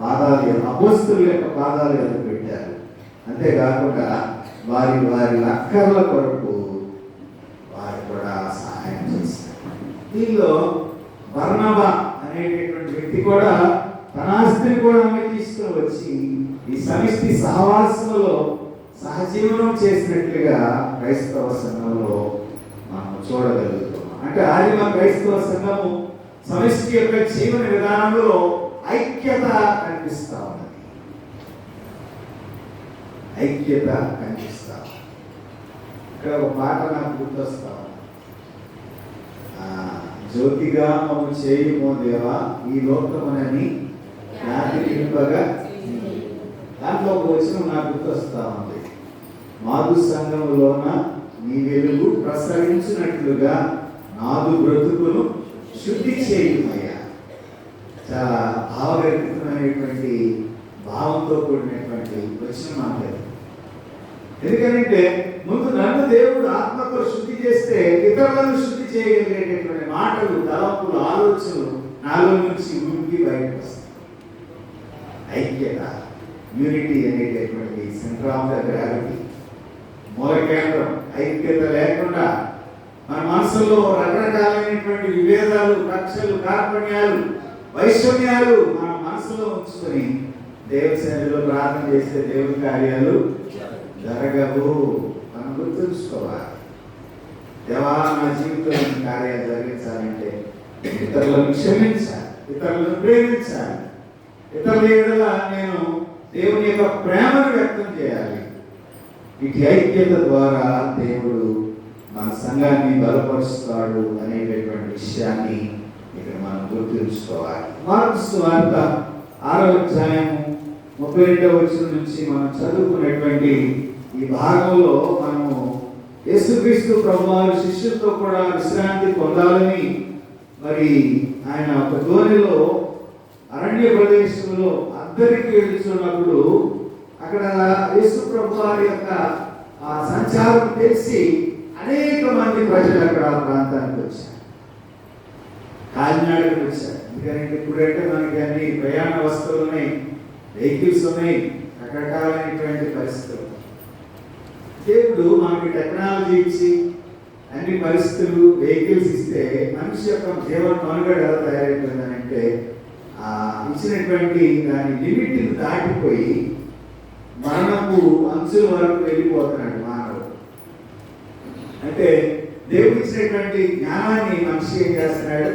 పాదాలు, అపోస్తలుల యొక్క పాదాలు ఎదురు పెట్టారు. అంతేకాకుండా వారి వారి అక్కర్ల కొరకు వారు కూడా సహాయం చేస్తారు. దీనిలో బర్నబా అనేటటువంటి వ్యక్తి కూడా తన ఆస్తిని కూడా అమ్మి తీసుకుని వచ్చి ఈ సమిష్టి సహవాసంలో సహజీవనం చేసినట్లుగా క్రైస్తవ సంఘంలో మనం చూడగలుగుతున్నాం. అంటే ఆదిమ క్రైస్తవ సంఘము సమిష్టి యొక్క జీవన విధానంలో ఐక్యత కనిపిస్తా ఉన్నది, ఐక్యత కనిపిస్తా. ఇక్కడ ఒక పాట నాకు గుర్తొస్తా, జ్యోతిగా మమ్ము చేయుమో దేవా ఈ లోకమునని ఖ్యాతి నింపగా. దాంట్లో ఒక వచనం నాకు గుర్తొస్తా ఉంది, మాదు సంఘములోన నీ వెలుగు ప్రసరించినట్లుగా నాదు బ్రతుకును శుద్ధి చేయుమయ్యా. చాలా భావగర్భితమైనటువంటి భావంతో కూడినటువంటి వచనం మాట్లాడు. ఎందుకంటే ముందు నన్ను దేవుడు ఆత్మతో శుద్ధి చేస్తే ఇతరులను శుద్ధి చేయగలిగేటటువంటి మాటలు, తలంపులు, ఆలోచనలు నాలో నుంచి ఉనికి బయటకు వస్తాయి. ఐక్యత, యూనిటీ అనేటటువంటి సెంటర్ ఆఫ్ ద గ్రావిటీ, మూల కేంద్రం. ఐక్యత లేకుండా మన మనసులో రకరకాలైనటువంటి విభేదాలు, కక్షలు, కార్పణ్యాలు, వైషమ్యాలు మన మనసులో ఉంచుకొని దేవుని సన్నిధిలో ప్రార్థన చేస్తే దేవుని కార్యాలు జరగవు. మనం గుర్తుంచుకోవాలి, దేవా నా జీవితంలో కార్యాలు జరిగించాలంటే ఇతరులను క్షమించాలి, ఇతరులను ప్రేమించాలి, ఇతరుల ఎడల నేను దేవుని యొక్క ప్రేమను వ్యక్తం చేయాలి. ఇటు ఐక్యత ద్వారా దేవుడు మన సంఘాన్ని బలపరుస్తాడు అనేటటువంటి విషయాన్ని ఇక్కడ మనం గుర్తుంచుకోవాలి. మార్కు సువార్త 6వ అధ్యాయము 32వ వచనం నుంచి మనం చదువుకున్నటువంటి ఈ భాగంలో మనము యేసుక్రీస్తు ప్రభువారి శిష్యులతో కూడా విశ్రాంతి పొందాలని మరి ఆయన ఒక ధోనిలో అరణ్య ప్రదేశంలో అందరికి వెళ్తున్నప్పుడు అక్కడ యేసు ప్రభువారి యొక్క సంచారం తెలిసి అనేక మంది ప్రజలు అక్కడ ఆ ప్రాంతానికి వచ్చారు, కాలినాడకు వచ్చారు. ఎందుకంటే ఇప్పుడంటే మనకి అన్ని ప్రయాణ వస్తువులు ఉన్నాయి, వెహికల్స్ ఉన్నాయి, రకరకాలైనటువంటి పరిస్థితులు. దేవుడు మనకి టెక్నాలజీ ఇచ్చి అన్ని పరిస్థితులు, వెహికల్స్ ఇస్తే మనిషి యొక్క జీవన మనుగడ ఎలా తయారైపోయిందనంటే ఇచ్చినటువంటి దాని లిమిట్ని దాటిపోయి మరణపు అంచుల వరకు వెళ్ళిపోతున్నాడు మానవుడు. అంటే దేవుడు ఇచ్చినటువంటి జ్ఞానాన్ని మనిషి ఏం చేస్తున్నాడు?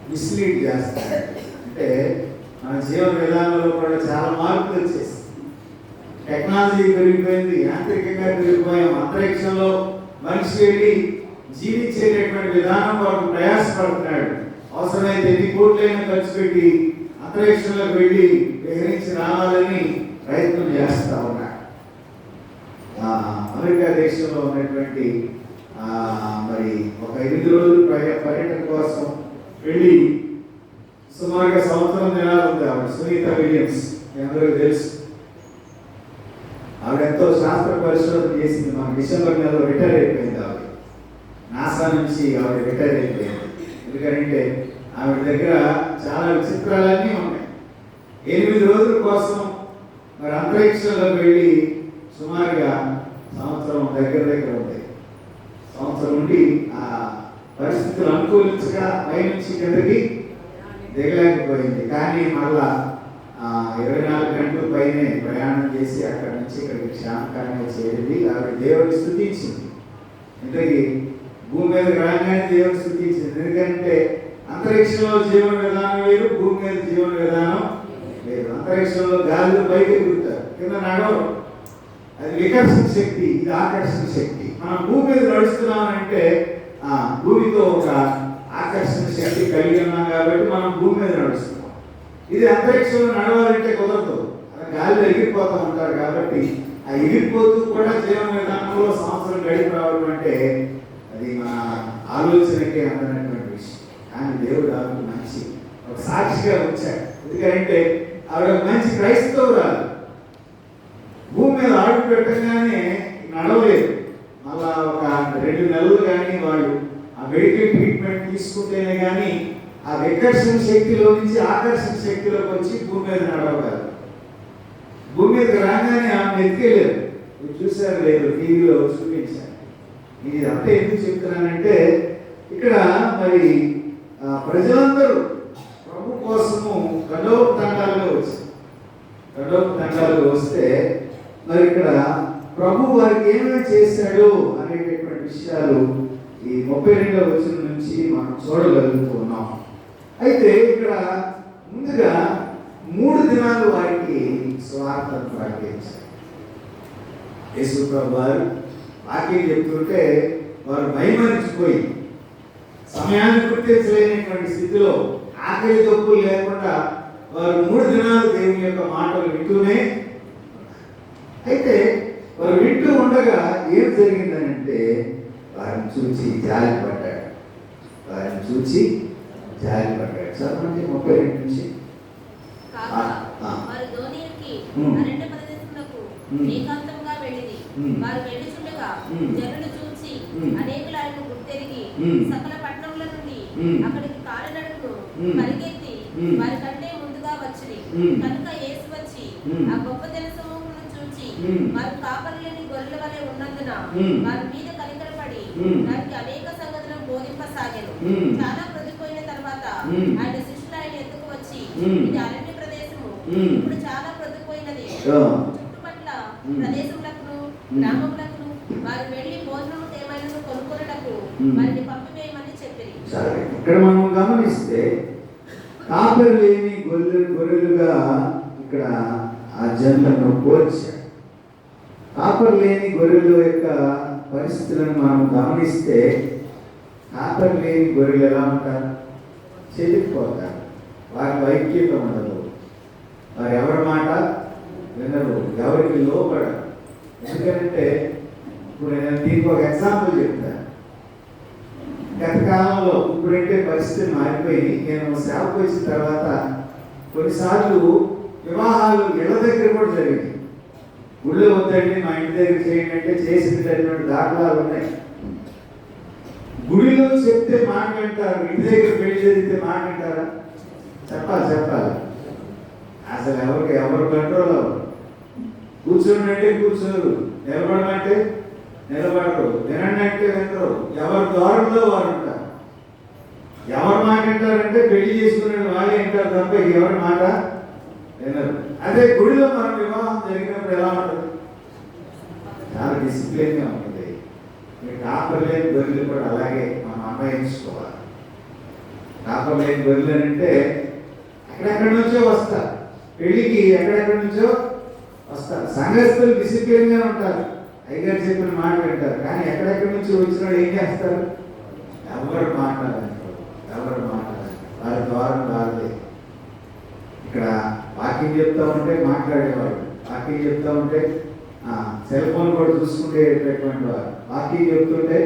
మిస్లీడ్ చేస్తున్నాడు. అంటే మన జీవన విధానంలో కూడా చాలా మార్పులు వచ్చేసి టెక్నాలజీ పెరిగిపోయింది, యాంత్రికంగా పెరిగిపోయాం. అంతరిక్షంలో మనిషి వెళ్ళి జీవించేటటువంటి విధానం వరకు ప్రయాసపడుతున్నాడు. అవసరమైతే ఎన్ని కోట్లైనా ఖర్చు పెట్టి అంతరిక్షంలోకి వెళ్ళి విహరించి రావాలని ప్రయత్నం చేస్తా ఉన్నాడు. అమెరికా దేశంలో ఉన్నటువంటి మరి ఒక 8 రోజులు పర్యటన కోసం వెళ్ళి సుమారుగా సంవత్సరం దినాలు ఉంది ఆవిడ, సునీత విలియమ్స్, మీ అందరికీ తెలుసు. ఆవిడ ఎంతో శాస్త్ర పరిశోధన చేసింది. మన డిసెంబర్ నెలలో రిటైర్ అయిపోయింది ఆవిడ. నాసా నుంచి ఆవిడ రిటైర్ అయిపోయింది. ఎందుకంటే ఆవిడ దగ్గర చాలా విచిత్రాలన్నీ ఉన్నాయి. 8 రోజుల కోసం మరి అంతరిక్షంలోకి వెళ్ళి సుమారుగా సంవత్సరం దగ్గర ఉంది. సంవత్సరం నుండి ఆ పరిస్థితులు అనుకూలించగా పైనుంచి కిందకి దిగలేకపోయింది. కానీ మళ్ళా 24 గంటల పైనే ప్రయాణం చేసి అక్కడి నుంచి ఇక్కడికి క్షేమకరంగా చేరింది. ఆవిడ దేవుడిని స్తుతించింది. ఇంతకీ భూమి మీద రాగానే దేవుడిని స్తుతించింది. ఎందుకంటే అంతరిక్షంలో జీవన విధానం వేరు, భూమి మీద జీవన విధానం లేదు. అంతరిక్షంలో గాలిలో పైకి ఎగురుతారు, కింద నడవరు. అది వికర్షణ శక్తి, ఇది ఆకర్షణ శక్తి. మనం భూమి మీద నడుస్తున్నామంటే భూమితో ఒక ఆకర్షణ శక్తి కలిగి ఉన్నాం కాబట్టి మనం భూమి మీద నడుస్తున్నాం. ఇది అంతరిక్షంలో నడవాలంటే కుదరదు, గాలిలో ఎగిరిపోతూ ఉంటారు కాబట్టి ఆ ఎగిరిపోతూ కూడా జీవన విధానంలో సంవత్సరం గడిపి రావడం అంటే అది మన ఆలోచనకే అందనటువంటి విషయం. కానీ దేవుడు ఆవిడ మంచి ఒక సాక్షిగా వచ్చాడు. ఎందుకంటే ఆవిడ మంచి క్రైస్తవురాలు. భూమి మీద ఆడు పెట్టగానే నడవలేదు. మళ్ళా ఒక 2 నెలలు కానీ వాళ్ళు ఆ మెడికల్ ట్రీట్మెంట్ తీసుకుంటేనే కానీ ఆ వికర్షణ శక్తిలో నుంచి ఆకర్షణ శక్తిలోకి వచ్చి భూమి మీద నడవగలరు. భూమి మీదకి రాగానే ఆమె ఎత్తుకెళ్ళారు. మీరు చూసారు లేదు, టీవీలో చూపించారు. ఇది అంతా ఎందుకు చెప్తున్నానంటే ఇక్కడ మరి ప్రజలందరూ ప్రభు కోసము తండాలుగా వస్తే మరి ఇక్కడ ప్రభు వారికి ఏమైనా చేశాడు అనేటటువంటి విషయాలు ఈ 32వ వచనం నుంచి మనం చూడగలుగుతున్నాం. అయితే ఇక్కడ ముందుగా 3 దినాలు వారికి స్వార్థం ప్రకటించారు. యేసు ప్రభు వారు వాక్యం చెప్తుంటే వారు భయమరిచిపోయి సమయాన్ని గుర్తించలేనటువంటి స్థితిలో ఆకలి తప్పులు లేకుండా వారు 3 దినాలు దేవుని యొక్క మాటలు వింటూనే. అయితే వారు వింటూ ఉండగా ఏం జరిగిందనంటే వారిని చూచి జాలి పడ్డాడు. చదవండి 32 నుంచి. వారు దోణికి అరణ్య ప్రదేశములకు ఏకాంతంగా వెళ్ళింది. వారు వెళ్ళుచుండగా జనులు చూచి అనేకులు ఆయనను గుర్తెరిగి సకల పట్టణముల నుండి అక్కడికి కాలినడకను పరిగెత్తి వారి కంటే ముందుగా వచ్చింది. కనుక యేసు వచ్చి ఆ గొప్ప జన సమూహమును చూచి వారు కాపరి లేని గొర్రెల వలె ఉన్నందున వారి మీద కనికరపడి వారికి అనేక సంగతులను బోధింపసాగారు. చాలా ప్రతిపోయిన తర్వాత ఆయన శిష్యులు ఆయన ఎత్తుకు వచ్చి ఇది అరణ్య ప్రదేశము, ఇప్పుడు చాలా ప్రతిపోయినది. చుట్టుపట్ల ప్రదేశములకు గ్రామములకు వారు వెళ్లి భోజనము ఏమైనా కొనుక్కొనుటకు వారిని పంపివేయమని చెప్పిరి. ఇక్కడ మనం గమనిస్తే కాపరి లేని గొర్రెలుగా ఇక్కడ ఆ జనులను పోల్చారు. కాపరి లేని గొర్రెల యొక్క పరిస్థితులను మనం గమనిస్తే కాపరి లేని గొర్రెలు ఎలా ఉంటారు? చెదిరిపోతారు. వారికి ఐక్యత ఉండదు. వారు ఎవరి మాట వినరు, ఎవరికి లోపడరు. ఎందుకంటే ఇప్పుడు నేను దీనికి ఒక ఎగ్జాంపుల్ చెప్తాను. గత కాలంలో ఇప్పుడంటే పరిస్థితి మారిపోయి నేను సేవకు వచ్చిన తర్వాత కొన్నిసార్లు వివాహాలు ఇళ్ళ దగ్గర కూడా జరిగింది. గుళ్ళో వద్దండి మా ఇంటి దగ్గర చేయండి అంటే చేసినటువంటి దాఖలాలు ఉన్నాయి. గుడిలో చెప్తే మాట వింటారు, ఇంటి దగ్గర పెళ్లి జరిగితే మాట వింటారా? చెప్పాలి. అసలు ఎవరు కంట్రోల్ అవ్వరు. కూర్చోండి కూర్చోరు, నిలబడమంటే నిలబడరు, వినండి అంటే వినరు. ఎవరి దారుల్లో వారు ఉంటారు. ఎవరు మాట వింటారంటే పెళ్లి చేసుకునే వాళ్ళే వింటారు తప్ప ఎవరి మాట వినరు. అదే గుడిలో మన వివాహం జరిగినప్పుడు ఎలా ఉంటుంది? చాలా డిసిప్లిన్గా ఉంటుంది. మీరు కాపరి లేని గొర్రెలు కూడా అలాగే మనం అన్వయించుకోవాలి. కాపరి లేని గొర్రెలు అంటే ఎక్కడెక్కడి నుంచో వస్తారు పెళ్లికి, ఎక్కడెక్కడి నుంచో వస్తారు. సంఘస్థులు డిసిప్లిన్గా ఉంటారు, అయ్యగారు చెప్పిన మాట వింటారు. కానీ ఎక్కడెక్కడి నుంచి వచ్చిన ఏం చేస్తారు? ఎవరు మాట్లాడారు వారి ద్వారం రాలే. ఇక్కడ వాక్యం చెప్తా ఉంటే మాట్లాడేవాడు, వాక్యం చెప్తా ఉంటే సెల్ ఫోన్ కూడా చూసుకునేటటువంటి వారు, వాక్యం చెప్తుంటే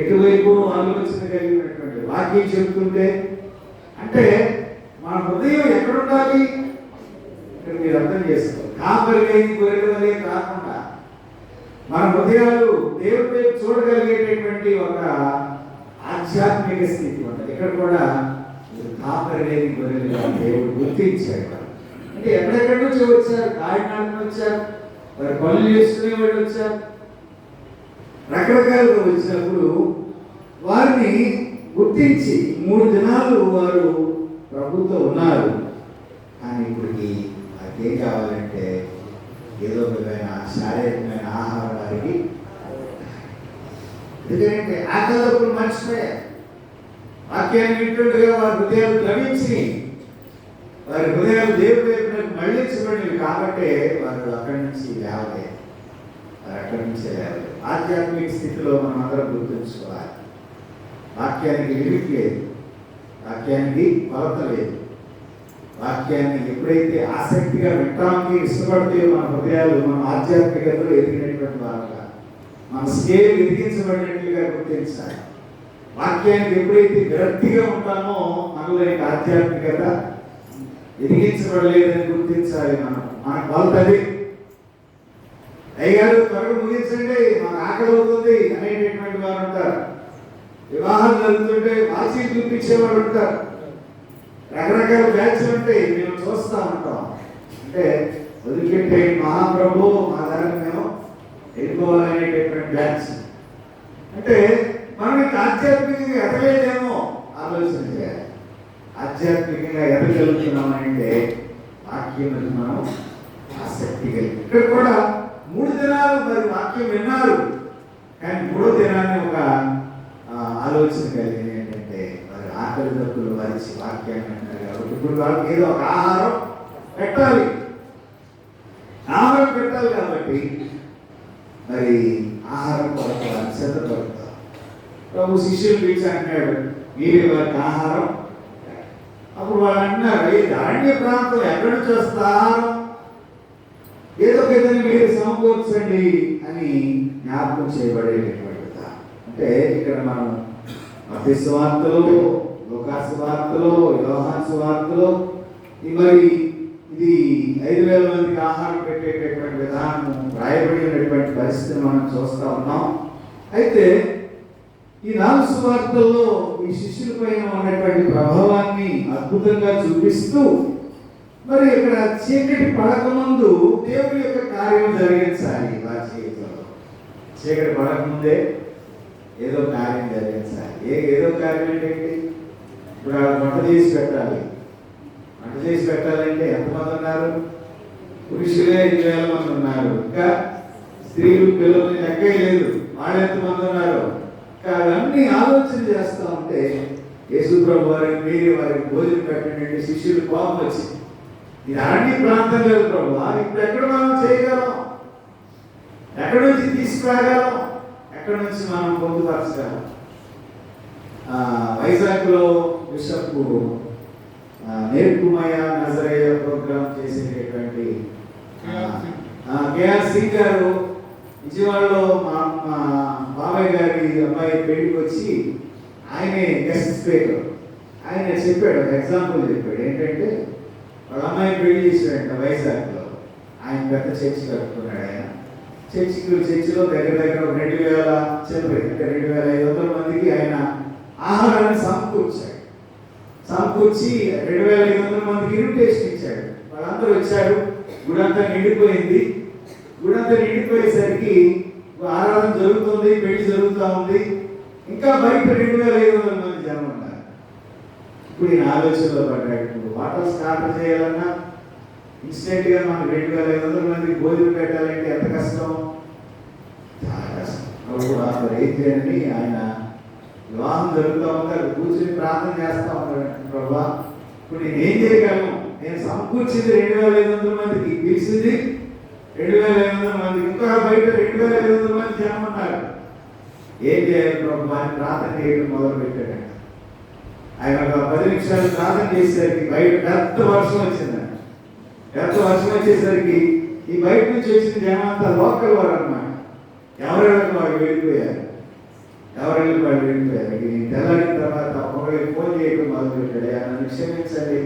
ఎటువైపు ఆలోచన కలిగినటువంటి వాక్యం చెప్తుంటే. అంటే మన హృదయం ఎక్కడ ఉండాలి? ఇక్కడ మీరు అర్థం చేసుకోవాలి. కాపరి లేని గొర్రెల వలె కాకుండా మన హృదయాలు దేవుడి వైపు చూడగలిగేటటువంటి ఒక ఆధ్యాత్మిక స్థితి ఉంటుంది. ఇక్కడ కూడా కాపరి లేని గొర్రెలుగా దేవుడు గుర్తించాడు. అంటే ఎక్కడెక్కడి నుంచి వచ్చారు? కాకినాడ వచ్చారు, వారి పనులు చేసుకునే వాళ్ళు వచ్చారు. రకరకాలుగా వచ్చినప్పుడు వారిని గుర్తించి 3 దినాలు వారు ప్రభుతో ఉన్నారు. కానీ ఇప్పటికి నాకేం కావాలంటే ఏదో విధమైన శారీరకమైన ఆహారం వారికి, ఎందుకంటే ఆకలిప్పుడు మర్చిపోయారు. వాక్యాన్ని వింటుండగా వారి హృదయాలు ద్రవించి వారి హృదయాలు దేవుడి వైపునకు మళ్ళించబడినవి కాబట్టి వారు అక్కడి నుంచి లేవలేదు. వారు అక్కడి నుంచే లేవలేదు. ఆధ్యాత్మిక స్థితిలో మనం అందరం గుర్తుంచుకోవాలి. వాక్యానికి లిమిట్ లేదు, వాక్యానికి కొలత లేదు. వాక్యాన్ని ఎప్పుడైతే ఆసక్తిగా వింటానికి ఇష్టపడతాయో మన హృదయాలు మన ఆధ్యాత్మికతలో ఎదిగినటువంటి వారుగా, మన స్కేల్ ఎదిగించబడినట్లుగా గుర్తించాలి. వాక్యానికి ఎప్పుడైతే విరక్తిగా ఉంటామో మనలో ఆధ్యాత్మికత ఎదిగించబడలేదని గుర్తించాలి. మన కొలతది. అయ్యారు త్వరగా ముగించండి, మాకు ఆకలి అవుతుంది అనేటటువంటి వారు ఉంటారు. వివాహం జరుగుతుంటే వాచి చూపించేవాడు ఉంటారు. రకరకాల బ్యాచ్లు ఉంటాయి, మేము చూస్తూ ఉంటాం. అంటే వదిలిపెట్టే మహాప్రభు మా ధరని మేము వెళ్ళిపోవాలనేటటువంటి బ్యాచ్. అంటే మనం ఇంకా ఆధ్యాత్మికంగా ఎదగలేదేమో ఆలోచన చేయాలి. ఆధ్యాత్మికంగా ఎదగలుగుతున్నామంటే వాక్యం మనం ఆసక్తి కలిగి. ఇక్కడ కూడా 3 దినాలు మరి వాక్యం విన్నారు, కానీ 3వ దినాన్ని ఒక ఆలోచన కలిగింది. ఏంటంటే వారి ఆకలి దప్పులు వారిచి వాక్యాన్ని అంటారు కాబట్టి ఇప్పుడు వాళ్ళకి ఏదో ఒక ఆహారం పెట్టాలి. ఆహారం పెట్టాలి కాబట్టి మరి ఆహారం కొరకు వారు సిద్ధపడతారు. ప్రభు శిష్యులు పిలిచి అంటున్నాడు, మీరే వారికి ఆహారం. అప్పుడు వాళ్ళు అంటున్నారు, ఈ అరణ్య ప్రాంతం ఎక్కడి నుంచి వస్తే ఆహారం, ఏదో కదని మీరు సమకూర్చండి అని జ్ఞాపకం చేయబడేటటువంటి. అంటే ఇక్కడ మనం మత్తయి సువార్తలో, లూకా సువార్తలో, యోహాను సువార్తలో మరి ఇది 5,000 మందికి ఆహారం పెట్టేటటువంటి విధానం రాయబడినటువంటి పరిస్థితిని మనం చూస్తూ ఉన్నాం. అయితే ఈ 4 సువార్తల్లో ఈ శిష్యుల పైన ఉన్నటువంటి ప్రభావాన్ని అద్భుతంగా చూపిస్తూ మరి ఇక్కడ చీకటి పడకముందు దేవుడి యొక్క కార్యం జరిగించాలి. వారి జీవితంలో చీకటి పడకముందే ఏదో కార్యం జరిగించాలి. ఏదో కార్యం ఏంటంటే ఇప్పుడు వంట చేసి పెట్టాలి. వంట చేసి పెట్టాలంటే ఎంతమంది ఉన్నారు? పురుషులే 5,000 మంది ఉన్నారు. ఇంకా స్త్రీలు పిల్లలు లెక్కే లేదు. వాళ్ళు ఎంతమంది ఉన్నారు? ఇంకా అవన్నీ ఆలోచన చేస్తూ ఉంటే యేసు ప్రభు వారికి మీరే వారికి భోజనం పెట్టండి. శిష్యులు కోపం వచ్చింది. ఇది అరణ్య ప్రాంతం లేదు ప్రభు, ఇప్పుడు ఎక్కడ మనం చేయగలం? ఎక్కడి నుంచి తీసుకురాగలం? ఎక్కడి నుంచి మనం పొందుపరచగలం? వైజాగ్లో బిషప్ నేర్పుమయ నజరయ్య ప్రోగ్రామ్ చేసేటటువంటి కేఆర్ సింగ్ గారు విజయవాడలో మా బాబాయ్ గారి అబ్బాయి పెళ్లికి వచ్చి ఆయనే గెస్ట్ స్పీకర్. ఆయన చెప్పాడు, ఒక ఎగ్జాంపుల్ చెప్పాడు. ఏంటంటే వాళ్ళ అమ్మాయి పెళ్లి చేశాడంట వైజాగ్లో. ఆయన పెద్ద చర్చి కట్టుకున్నాడు. ఆయన చర్చిలో దగ్గర 2,000 చిల్లర, ఇంకా 2,500 మందికి ఆయన ఆహారాన్ని సమకూర్చి 2,500 మందికి ఇన్విటేషన్ ఇచ్చాడు. వాళ్ళందరూ వచ్చారు. గుడంతా నిండిపోయింది. గుడంతా నిండిపోయేసరికి ఆరాధన జరుగుతుంది, పెళ్లి జరుగుతూ ఉంది. ఇంకా బయట 2,500 మంది జనం ఉన్నారు. ఇప్పుడు ఈయన ఆలోచనలో పడ్డాడు. వాటర్ స్టార్ట్ చేయాలన్నా ఇన్స్టెంట్ గా మనకు 2,500 మందికి భోజనం పెట్టాలంటే ఎంత కష్టం, చాలా కష్టం. అప్పుడు ఏం చేయండి, ఆయన వివాహం జరుగుతూ ఉంటారు, కూర్చొని ప్రార్థన చేస్తూ ఉంటాడు. ప్రభా, ఇప్పుడు నేను ఏం చేయగలను? నేను సమకూర్చింది 2,500 మందికి, పిలిచింది 2,500 మందికి, ఇంకా బయట 2,500 మంది జనం ఉన్నారు. ఏం చేయాలి ప్రభా అని ప్రార్థన చేయడం మొదలు పెట్టాడు. ఆయన ఒక 10 నిమిషాలు ప్రార్థన చేసేసరికి బయట పెద్ద వర్షం వచ్చిందండి. పెద్ద వర్షం వచ్చేసరికి ఈ బయట నుంచి వచ్చిన జనం అంతా లోకల్ వారు అన్నమాట. ఎవరెళ్ళకి వాళ్ళు వెళ్ళిపోయారు. తెల్లారిన తర్వాత ఒకరికి ఫోన్ చేయడం మొదలు పెట్టాడు. నన్ను క్షమించండి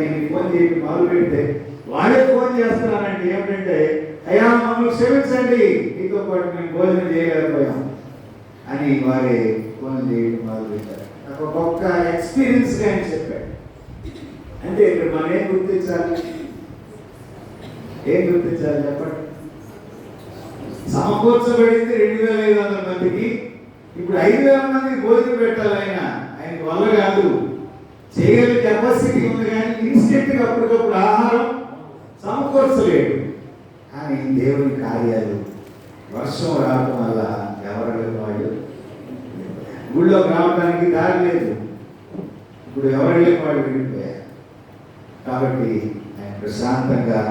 అని ఫోన్ చేయడం మొదలు పెడితే వాళ్ళే ఫోన్ చేస్తున్నానండి. ఏమిటంటే, అయ్యా మమ్మల్ని క్షమించండి, మీతో పాటు మేము భోజనం చేయలేకపోయాం అని వారే ఫోన్ చేయడం మొదలు పెట్టారు. నాకు ఒక గొప్ప ఎక్స్పీరియన్స్ గా అని చెప్పాడు. అంటే ఇక్కడ మనం ఏం గుర్తించాలి చెప్పండి. సమకూర్చబడింది 2,500 మందికి. ఇప్పుడు 5,000 మందికి భోజనం పెట్టాలి. ఆయనకి వల్ల కాదు. చేయగలిగే కెపాసిటీ ఉంది కానీ ఇన్స్టెంట్గా అప్పటికప్పుడు ఆహారం సమకూర్చలేడు. కానీ దేవుని కార్యాలు వర్షం రావడం వల్ల ఎవరు వాళ్ళు ఊళ్ళోకి రావడానికి దారి లేదు. ఇప్పుడు ఎవరు వాళ్ళు వెళ్ళిపోయారు. కాబట్టి ఆయన ప్రశాంతంగా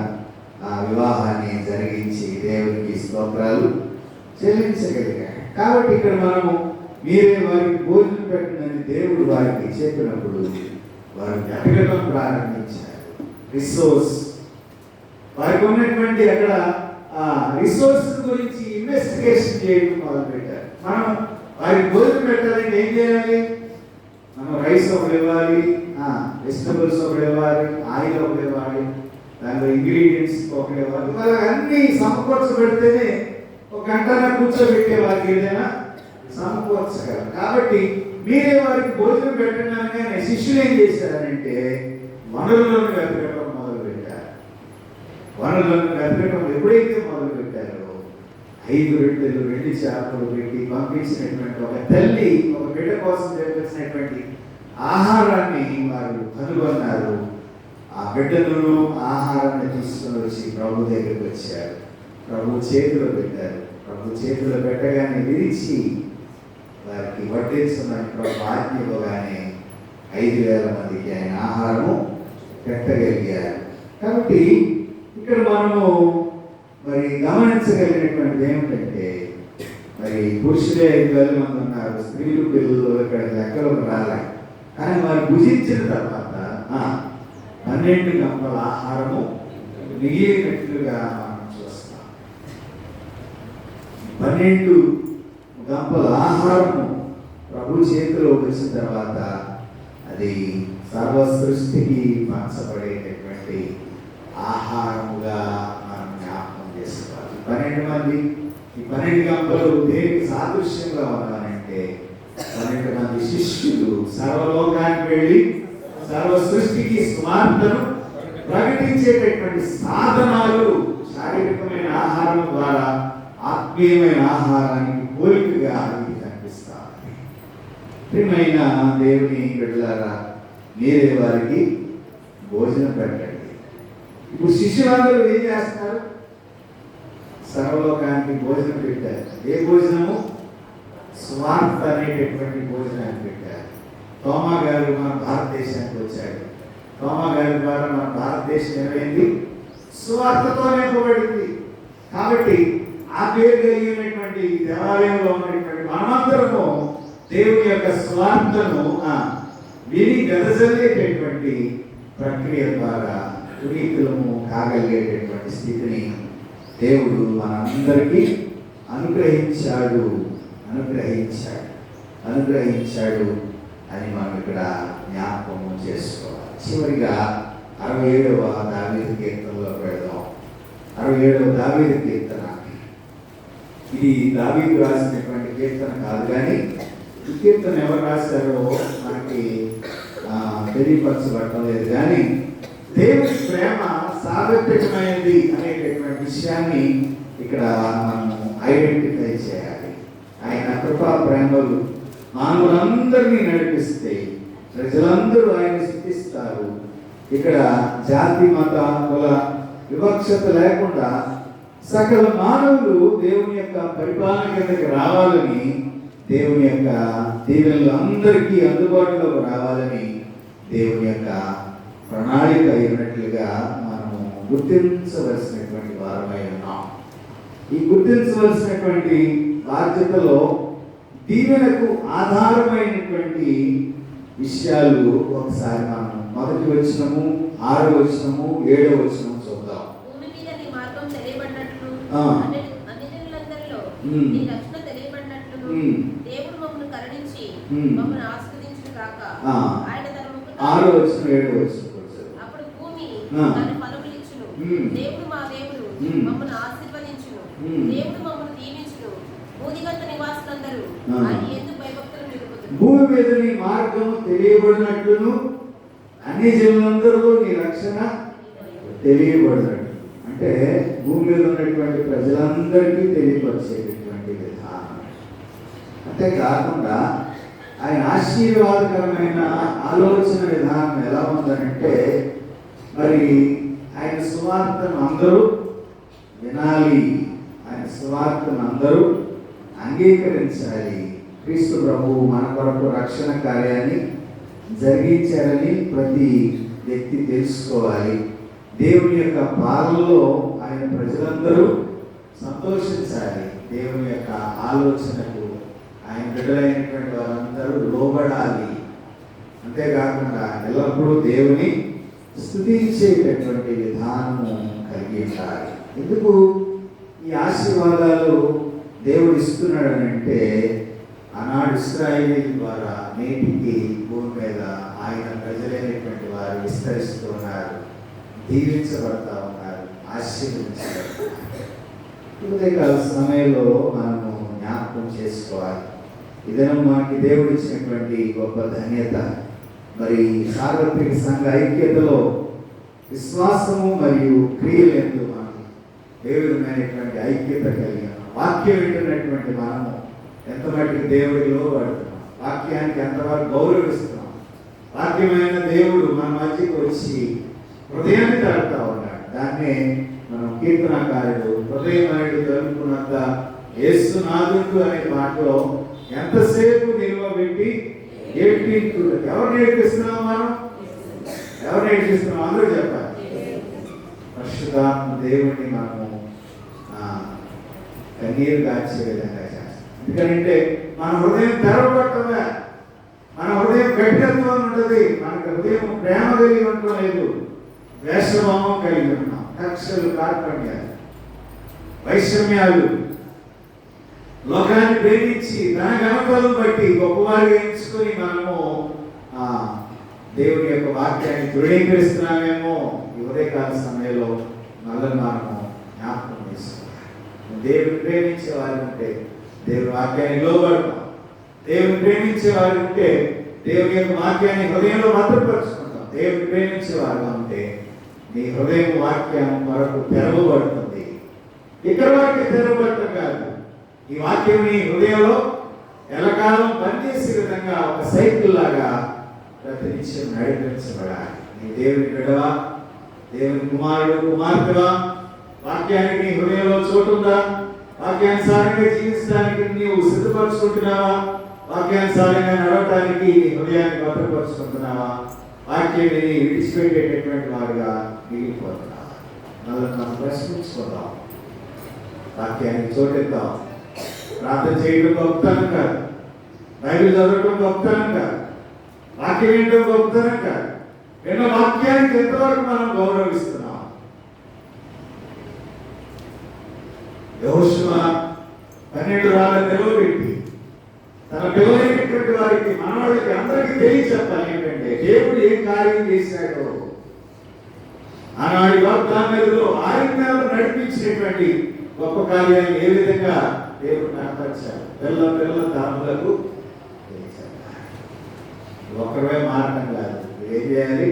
ఆ వివాహాన్ని జరిగించి దేవునికి స్తోత్రాలు చెల్లించగలిగాడు. కాబట్టి ఇక్కడ మనము మీరే వారికి భోజనం పెట్టినని దేవుడు వారికి చెప్పినప్పుడు వారు వెతకడం ప్రారంభించారు. రిసోర్స్ వారికి ఉన్నటువంటి అక్కడ రిసోర్స్ గురించి ఇన్వెస్టిగేషన్ చేయడం మొదలుపెట్టారు. మనం వారికి భోజనం పెట్టాలంటే ఏం చేయాలి? మనం రైస్ ఒకటి ఇవ్వాలి, వెజిటబుల్స్ ఒకటి ఇవ్వాలి, ఆయిల్ ఒకటి ఇవ్వాలి, దాంట్లో ఇంగ్రీడియంట్స్ ఒకటి ఇవ్వాలి. మరి అన్నీ సమకూర్చబెడితేనే ఒక గంట కూర్చోబెట్టే వారికి ఏదైనా సమకూర్చగలరు. కాబట్టి మీరే వారికి భోజనం పెట్టడానికి శిష్యులు ఏం చేశారంటే వనరులను వెతకడం మొదలుపెట్టారు. వనరులను వెతకడం ఎప్పుడైతే మొదలుపెట్టారో 5 రొట్టెలు 2 చేపలు పెట్టి పంపించినటువంటి ఒక తల్లి ఒక బిడ్డ కోసం తెప్పించినటువంటి ఆహారాన్ని వారు కనుగొన్నారు. ఆ బిడ్డను ఆహారాన్ని తీసుకుని వచ్చి ప్రభు దగ్గరికి వచ్చారు. ప్రభు చేతిలో పెట్టారు. ప్రభు చేతిలో పెట్టగానే విరిచి వారికి వడ్డించమని ప్రభు ఆజ్ఞ ఇవ్వగానే 5,000 మందికి ఆయన ఆహారము పెట్టగలిగారు. కాబట్టి ఇక్కడ మనము మరి గమనించగలిగినటువంటిది ఏమిటంటే మరి పురుషులే 5,000 మంది ఉన్నారు, స్త్రీలు పిల్లలు ఇక్కడ లెక్కలకు రాలే. కానీ వారు భుజించిన తర్వాత 12 గంపల ఆహారము మిగిలినట్లుగా మనం చూస్తాం. 12 గంపల ఆహారము ప్రభు చేతిలో వచ్చిన తర్వాత అది సర్వ సృష్టికి పంచబడేటటువంటి ఆహారముగా మనం జ్ఞాపకం చేసుకోవాలి. 12 మంది, ఈ 12 గంపలు దేనికి సాదృశ్యంగా ఉన్నారంటే 12 మంది శిష్యులు సర్వలోకానికి వెళ్ళి సర్వ సృష్టికి సువార్తను ప్రకటించేటటువంటి సాధనాలు శారీరకమైన ఆహారం ద్వారా ఆత్మీయమైన ఆహారానికి పోలికగా ఇది కనిపిస్తాయి. ప్రియమైన దేవుని బిడ్డలారా, మీరే వారికి భోజనం పెట్టండి. ఇప్పుడు శిష్యులందరూ ఏం చేస్తున్నారు? సర్వలోకానికి భోజనం పెట్టారు. ఏ భోజనము? స్వార్థ అనేటటువంటి భోజనాన్ని పెట్టారు. తోమా గారు మన భారతదేశానికి వచ్చాడు. తోమా గారి ద్వారా మన భారతదేశం ఏమైంది? స్వార్థతో నింపబడింది. కాబట్టి ఆ పేరు కలిగినటువంటి దేవాలయంలో ఉన్నటువంటి మనమందరము దేవుని యొక్క స్వార్థను విని గదజల్లేటటువంటి ప్రక్రియ ద్వారా పునీతులము కాగలిగేటటువంటి స్థితిని దేవుడు మనందరికీ అనుగ్రహించాడు అని మనం ఇక్కడ జ్ఞాపకము చేసుకోవాలి. చివరిగా 67వ దావీదు కీర్తనలో పెడదాం. 67వ దావీదు కీర్తన. ఇది దావీదు రాసినటువంటి కీర్తన కాదు, కానీ ఈ కీర్తన ఎవరు రాశారో మనకి తెలియపరచబడటం లేదు. కానీ దేవుని ప్రేమ సార్వత్రికమైనది అనేటటువంటి విషయాన్ని ఇక్కడ మనము ఐడెంటిఫై చేయాలి. ఆయన కృపా ప్రేమలు మానవులందరినీ నడిపిస్తే ప్రజలందరూ ఆయన స్థుతిస్తారు. ఇక్కడ జాతి మత కుల వివక్షత లేకుండా సకల మానవులు దేవుని యొక్క పరిపాలన కిందకి రావాలని, దేవుని యొక్క దీవెనలు అందరికీ అందుబాటులోకి రావాలని దేవుని యొక్క ప్రణాళిక అయినట్లుగా మనము గుర్తించవలసినటువంటి వారమై ఉన్నాం. ఈ గుర్తించవలసినటువంటి బాధ్యతలో దీవెనకు ఆధారమైనటువంటి విషయాలు ఒకసారి మనం 1వ వచనము, 6వ వచనము, 7వ వచనము చూద్దాం. భూమి మీద నీ మార్గం తెలియబడినట్లు అన్యజనులందరిలో నీ రక్షణ తెలియబడినట్లు దేవుడు మమ్మల్ని కరుణించి మమ్మల్ని ఆశీర్వదించును గాక. ఆయన తన ముఖం 6వ వచనం 7వ వచనం అప్పుడు భూమి దాని ఫలములు ఇచ్చును. దేవుడు మా దేవుడు మమ్మల్ని ఆశీర్వదించును. దేవుడు మమ్మల్ని దీవించును. భూదిగంత నివాసులందరూ ఆయన యందు భయభక్తులు నిలుపుదురు. భూమి మీద నీ మార్గము తెలియబడినట్లును అన్ని జనులందరూ నీ రక్షణ తెలియబడినట్టు. అంటే భూమి మీద ఉన్నటువంటి ప్రజలందరికీ తెలియపరిచేటటువంటి విధానం. అంతేకాకుండా ఆయన ఆశీర్వాదకరమైన ఆలోచన విధానం ఎలా ఉందనంటే, మరి ఆయన సువార్తను అందరూ వినాలి, ఆయన సువార్తను అందరూ అంగీకరించాలి. క్రీస్తు ప్రభువు మన కొరకు రక్షణ కార్యాన్ని జరిగించారని ప్రతి వ్యక్తి తెలుసుకోవాలి. దేవుని యొక్క పాలనలో ఆయన ప్రజలందరూ సంతోషించాలి. దేవుని యొక్క ఆలోచనకు ఆయన బిడ్డలైనటువంటి వారందరూ లోబడాలి. అంతేకాకుండా ఎల్లప్పుడూ దేవుని స్తుతించేటటువంటి విధానము కలిగి ఉండాలి. ఎందుకు ఈ ఆశీర్వాదాలు దేవుడు ఇస్తున్నాడనంటే, ఆనాడు ఇశ్రాయేలు ద్వారా నేటికి భూమి మీద ఆయన ప్రజలైనటువంటి వారు విస్తరిస్తూ ఉన్నారు, దీవించబడతా ఉన్నారు, ఆశీర్వదించబడుతున్నారు. ఉదయకాల సమయంలో మనము జ్ఞాపకం చేసుకోవాలి. ఇదను మనకి దేవుడు ఇచ్చినటువంటి గొప్ప ధన్యత. మరి సార్వత్రిక సంఘ ఐక్యతలో విశ్వాసము మరియు క్రియలందు మనం ఏ విధమైనటువంటి ఐక్యత కలిగి వాక్యం వింటున్నటువంటి మనము ఎంత మటుకు దేవుడికి లోబడుతున్నాం, వాక్యానికి ఎంతవరకు గౌరవిస్తున్నాం, వాక్యమైన దేవుడు మన మధ్యకు వచ్చి హృదయాన్ని తడుపుతా ఉన్నాడు. దాన్నే మనం కీర్తనకారుడు హృదయమాయుడు తలుపుకున్నంత యేసునాథుడు అనే మాటలో ఎంతసేపు నిల్వబెట్టి ఎవరు నేర్పిస్తున్నాం? మనం ఎవరు నేర్పిస్తున్నాం? అందరూ చెప్పాలి. పరిశుద్ధాత్మ దేవుడిని మనము కన్నీరు కాచే విధంగా చేస్తాం. ఎందుకంటే మన హృదయం తెరవబట్టమే, మన హృదయం గట్టిత్వం ఉంటుంది, మనకు హృదయం ప్రేమ కలిగి ఉండటం లేదు, వేషభావం కలిగి ఉన్నాం, కక్షలు, కార్పణ్యాలు, వైషమ్యాలు, లోకాన్ని ప్రేమించి తన ఘనతలను బట్టి గొప్పవారిగా ఎంచుకొని మనము దేవుని యొక్క వాక్యాన్ని దృఢీకరిస్తున్నామేమో. ఈ ఉదయకాల సమయంలో మళ్ళీ మనము జ్ఞాపకం చేసుకోవాలి. దేవుని ప్రేమించే వారు ఉంటే దేవుని వాక్యాన్ని లోబడతాం. దేవుని ప్రేమించే వారు ఉంటే దేవుని యొక్క వాక్యాన్ని హృదయంలో భద్రపరుచుకుంటాం. దేవుని ప్రేమించే వారుగా ఉంటే నీ హృదయం వాక్యం వరకు తెరవబడుతుంది. ఇక్కడ వాక్యం తెరవబడటం కాదు, ఈ వాక్యం నీ హృదయంలో ఎల్లకాలం పనిచేసే విధంగా ఒక సైకిల్ లాగా ప్రతినిత్యం నడిపించబడాలి. నీ దేవుని బిడ్డవా, దేవుని కుమారుడు, కుమార్తెవా, వాక్యానికి నీ హృదయంలో చోటుందా? వాక్యానుసారంగా జీవించడానికి నీవు సిద్ధపరచుకుంటున్నావా? వాక్యానుసారంగా నడవటానికి నీ హృదయాన్ని భద్రపరుచుకుంటున్నావా? వాక్యాన్ని విడిచిపెట్టేటటువంటి వారుగా మిగిలిపోతున్నావా? మళ్ళీ మనం ప్రశ్నించుకుందాం, వాక్యానికి చోటిద్దాం. ప్రార్థన చేయడం గొప్పతనం కాదు, బైబిల్ చదవడం గొప్పతనం కాదు, వాక్యం వినడం గొప్పతనం కాదు. విన్న వాక్యానికి ఎంతవరకు మనం గౌరవిస్తున్నాం? యెహోషువ 12 రాళ్ళ నిలవబెట్టి తన పిల్లలైనటువంటి వారికి, మనవాళ్ళకి అందరికీ తెలియచెప్పాలి ఏంటంటే దేవుడు ఏ కార్యం చేశాడో. ఆనాడు వాగ్దానాలలో ఆయన మీద నడిపించినటువంటి గొప్ప కార్యాన్ని ఏ విధంగా దేవుడు కనపరిచాడు. పిల్ల తరములకు ఒక్కడే మారటం కాదు, ఏం చేయాలి?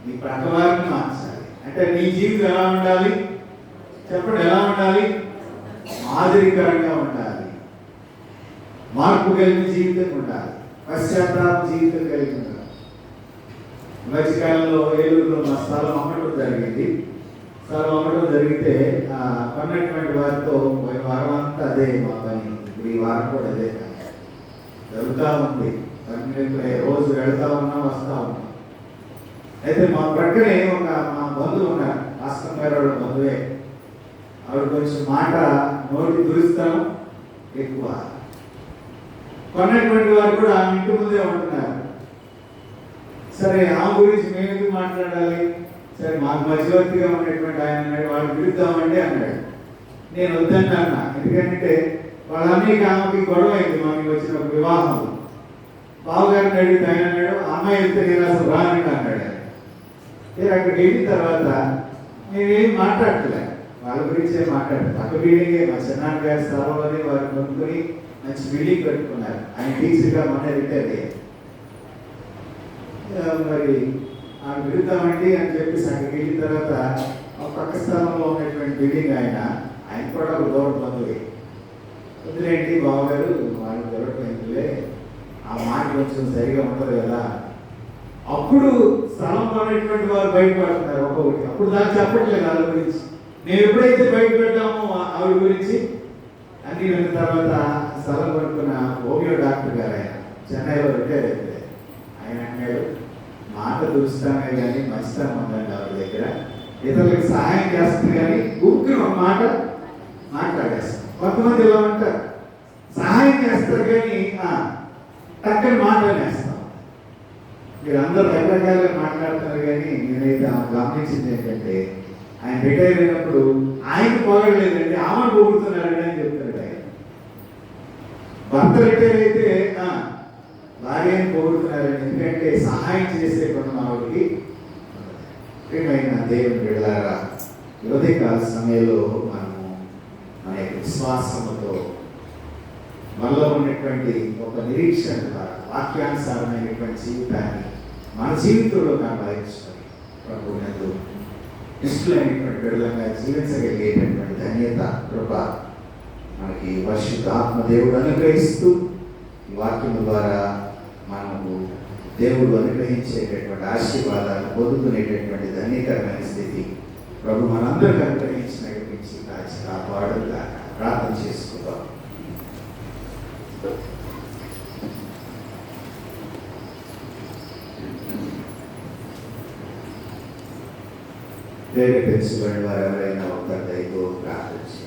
నీ ప్రక్కవారిని మార్చాలి. అంటే నీ జీవితం ఎలా ఉండాలి చెప్పండి? ఎలా ఉండాలి? మాదిరికరంగా ఉండాలి, మార్పు కలిగిన జీవితం ఉండాలి, పశ్చాత్తాప జీవితం కలిగి ఉండాలి. మధ్యకాలంలో ఏలూరులో మా స్థలం అమ్మటం జరిగింది. స్థలం అమ్మటం జరిగితే కొన్నటువంటి వారితో పోయిన వారం అంతా అదే మా పని. ఇప్పుడు ఈ వారం కూడా అదే జరుగుతూ ఉంది. రోజు వెళ్తా ఉన్నా, వస్తూ ఉన్నా. అయితే మా ప్రక్కనే ఒక మా బంధువు ఉన్నారు, ఆస్తం గారు బంధువే. ఆవిడ కొంచెం మాట నోటి దురుస్తాను ఎక్కువ. కొన్నటువంటి వారు కూడా ఆమె ఇంటి ముందే ఉంటున్నారు. సరే, ఆమె గురించి మేము ఎందుకు మాట్లాడాలి? సరే, మాకు మధ్యవర్తిగా ఉన్నటువంటి ఆయన అన్నాడు, వాళ్ళు పిలుద్దామండి అన్నాడు. నేను వద్దన్నా, ఎందుకంటే వాళ్ళ అన్నయ్యకి ఆమెకి గొడవ అయింది. మాకు వచ్చిన వివాహం బావగారిని అడిగితే ఆయన అన్నాడు, అమ్మాయి వెళ్తే నేను అసలు రానండి అన్నాడు. అక్కడికి వెళ్ళిన తర్వాత నేనేం మాట్లాడలే, వాళ్ళ గురించే మాట్లాడారు. పక్క బిల్డింగే మా చిన్నాన్న గారి స్థలంలోనే వారు కొనుక్కొని మంచి బిల్డింగ్ పెట్టుకున్నారు. ఆయన టీచర్గా మొన్న రిటైర్ అయ్యారు. మరి ఆమె విడుతామండి అని చెప్పేసి అక్కడికి వెళ్ళిన తర్వాత ఆ పక్క స్థలంలో ఉన్నటువంటి బిల్డింగ్ ఆయన కూడా ఒక దూరం బంధువే. వదిలేంటి బావగారు, వాళ్ళు దొరకలేదులే ఆ మాట కొంచెం సరిగా ఉంటుంది కదా. అప్పుడు స్థలం కొనేటువంటి వారు బయటపడుతున్నారు ఒక్కొక్కటి. అప్పుడు దాన్ని చెప్పట్లేదు వాళ్ళ గురించి. మేము ఎప్పుడైతే బయట పెట్టామో ఆవిడ గురించి అన్ని విన్న తర్వాత స్థలం కొనుక్కున్న హోమియో డాక్టర్ గారు, ఆయన చెన్నైలో రిటైర్ అయితే, ఆయన అన్నాడు, మాట దురుస్తామే కానీ మంచితనం ఉందండి ఆవిడ దగ్గర, ఇతరులకు సహాయం చేస్తుంది కానీ ఊరికి ఒక మాట మాట్లాడేస్తాం. కొంతమంది ఇలా ఉంటారు, సహాయం చేస్తారు కానీ టక్కని మాట్లాడేస్తాం. మీరు అందరూ రకరకాలుగా మాట్లాడుతున్నారు కానీ నేనైతే గమనించింది ఏంటంటే, ఆయన రిటైర్ అయినప్పుడు ఆయన పోగలేదండి, ఆమె పోగొడుతున్నారని అని చెప్తాడు ఆయన. భర్త రిటైర్ అయితే భార్యని పోగొడుతున్నారని, ఎందుకంటే సహాయం చేసే గుణం ఆవిడకి. ప్రియమైన దేవుని బిడ్డలారా, ఉదయకాల సమయంలో మనము మన యొక్క విశ్వాసముతో మనలో ఉన్నటువంటి ఒక నిరీక్షణ ద్వారా వాక్యానుసారమైనటువంటి జీవితాన్ని మన జీవితంలో అలవర్చుకొని ప్రభువునందు ఇష్టమైనటువంటి బిడ్డలంగా జీవించగలిగేటటువంటి ధన్యత, కృప మనకి పరిశుద్ధాత్మ దేవుడు అనుగ్రహిస్తూ ఈ వాక్యం ద్వారా మనకు దేవుడు అనుగ్రహించేటటువంటి ఆశీర్వాదాలు పొందుకునేటటువంటి ధన్యకరమైన స్థితి ప్రభు మనందరికీ అనుగ్రహించి నడిపించి కాచి కాపాడుగా ప్రార్థన చేసుకుందాం. ప్రేరేపించబడిన వారు ఎవరైనా ఒకరి దయతో ప్రార్థించి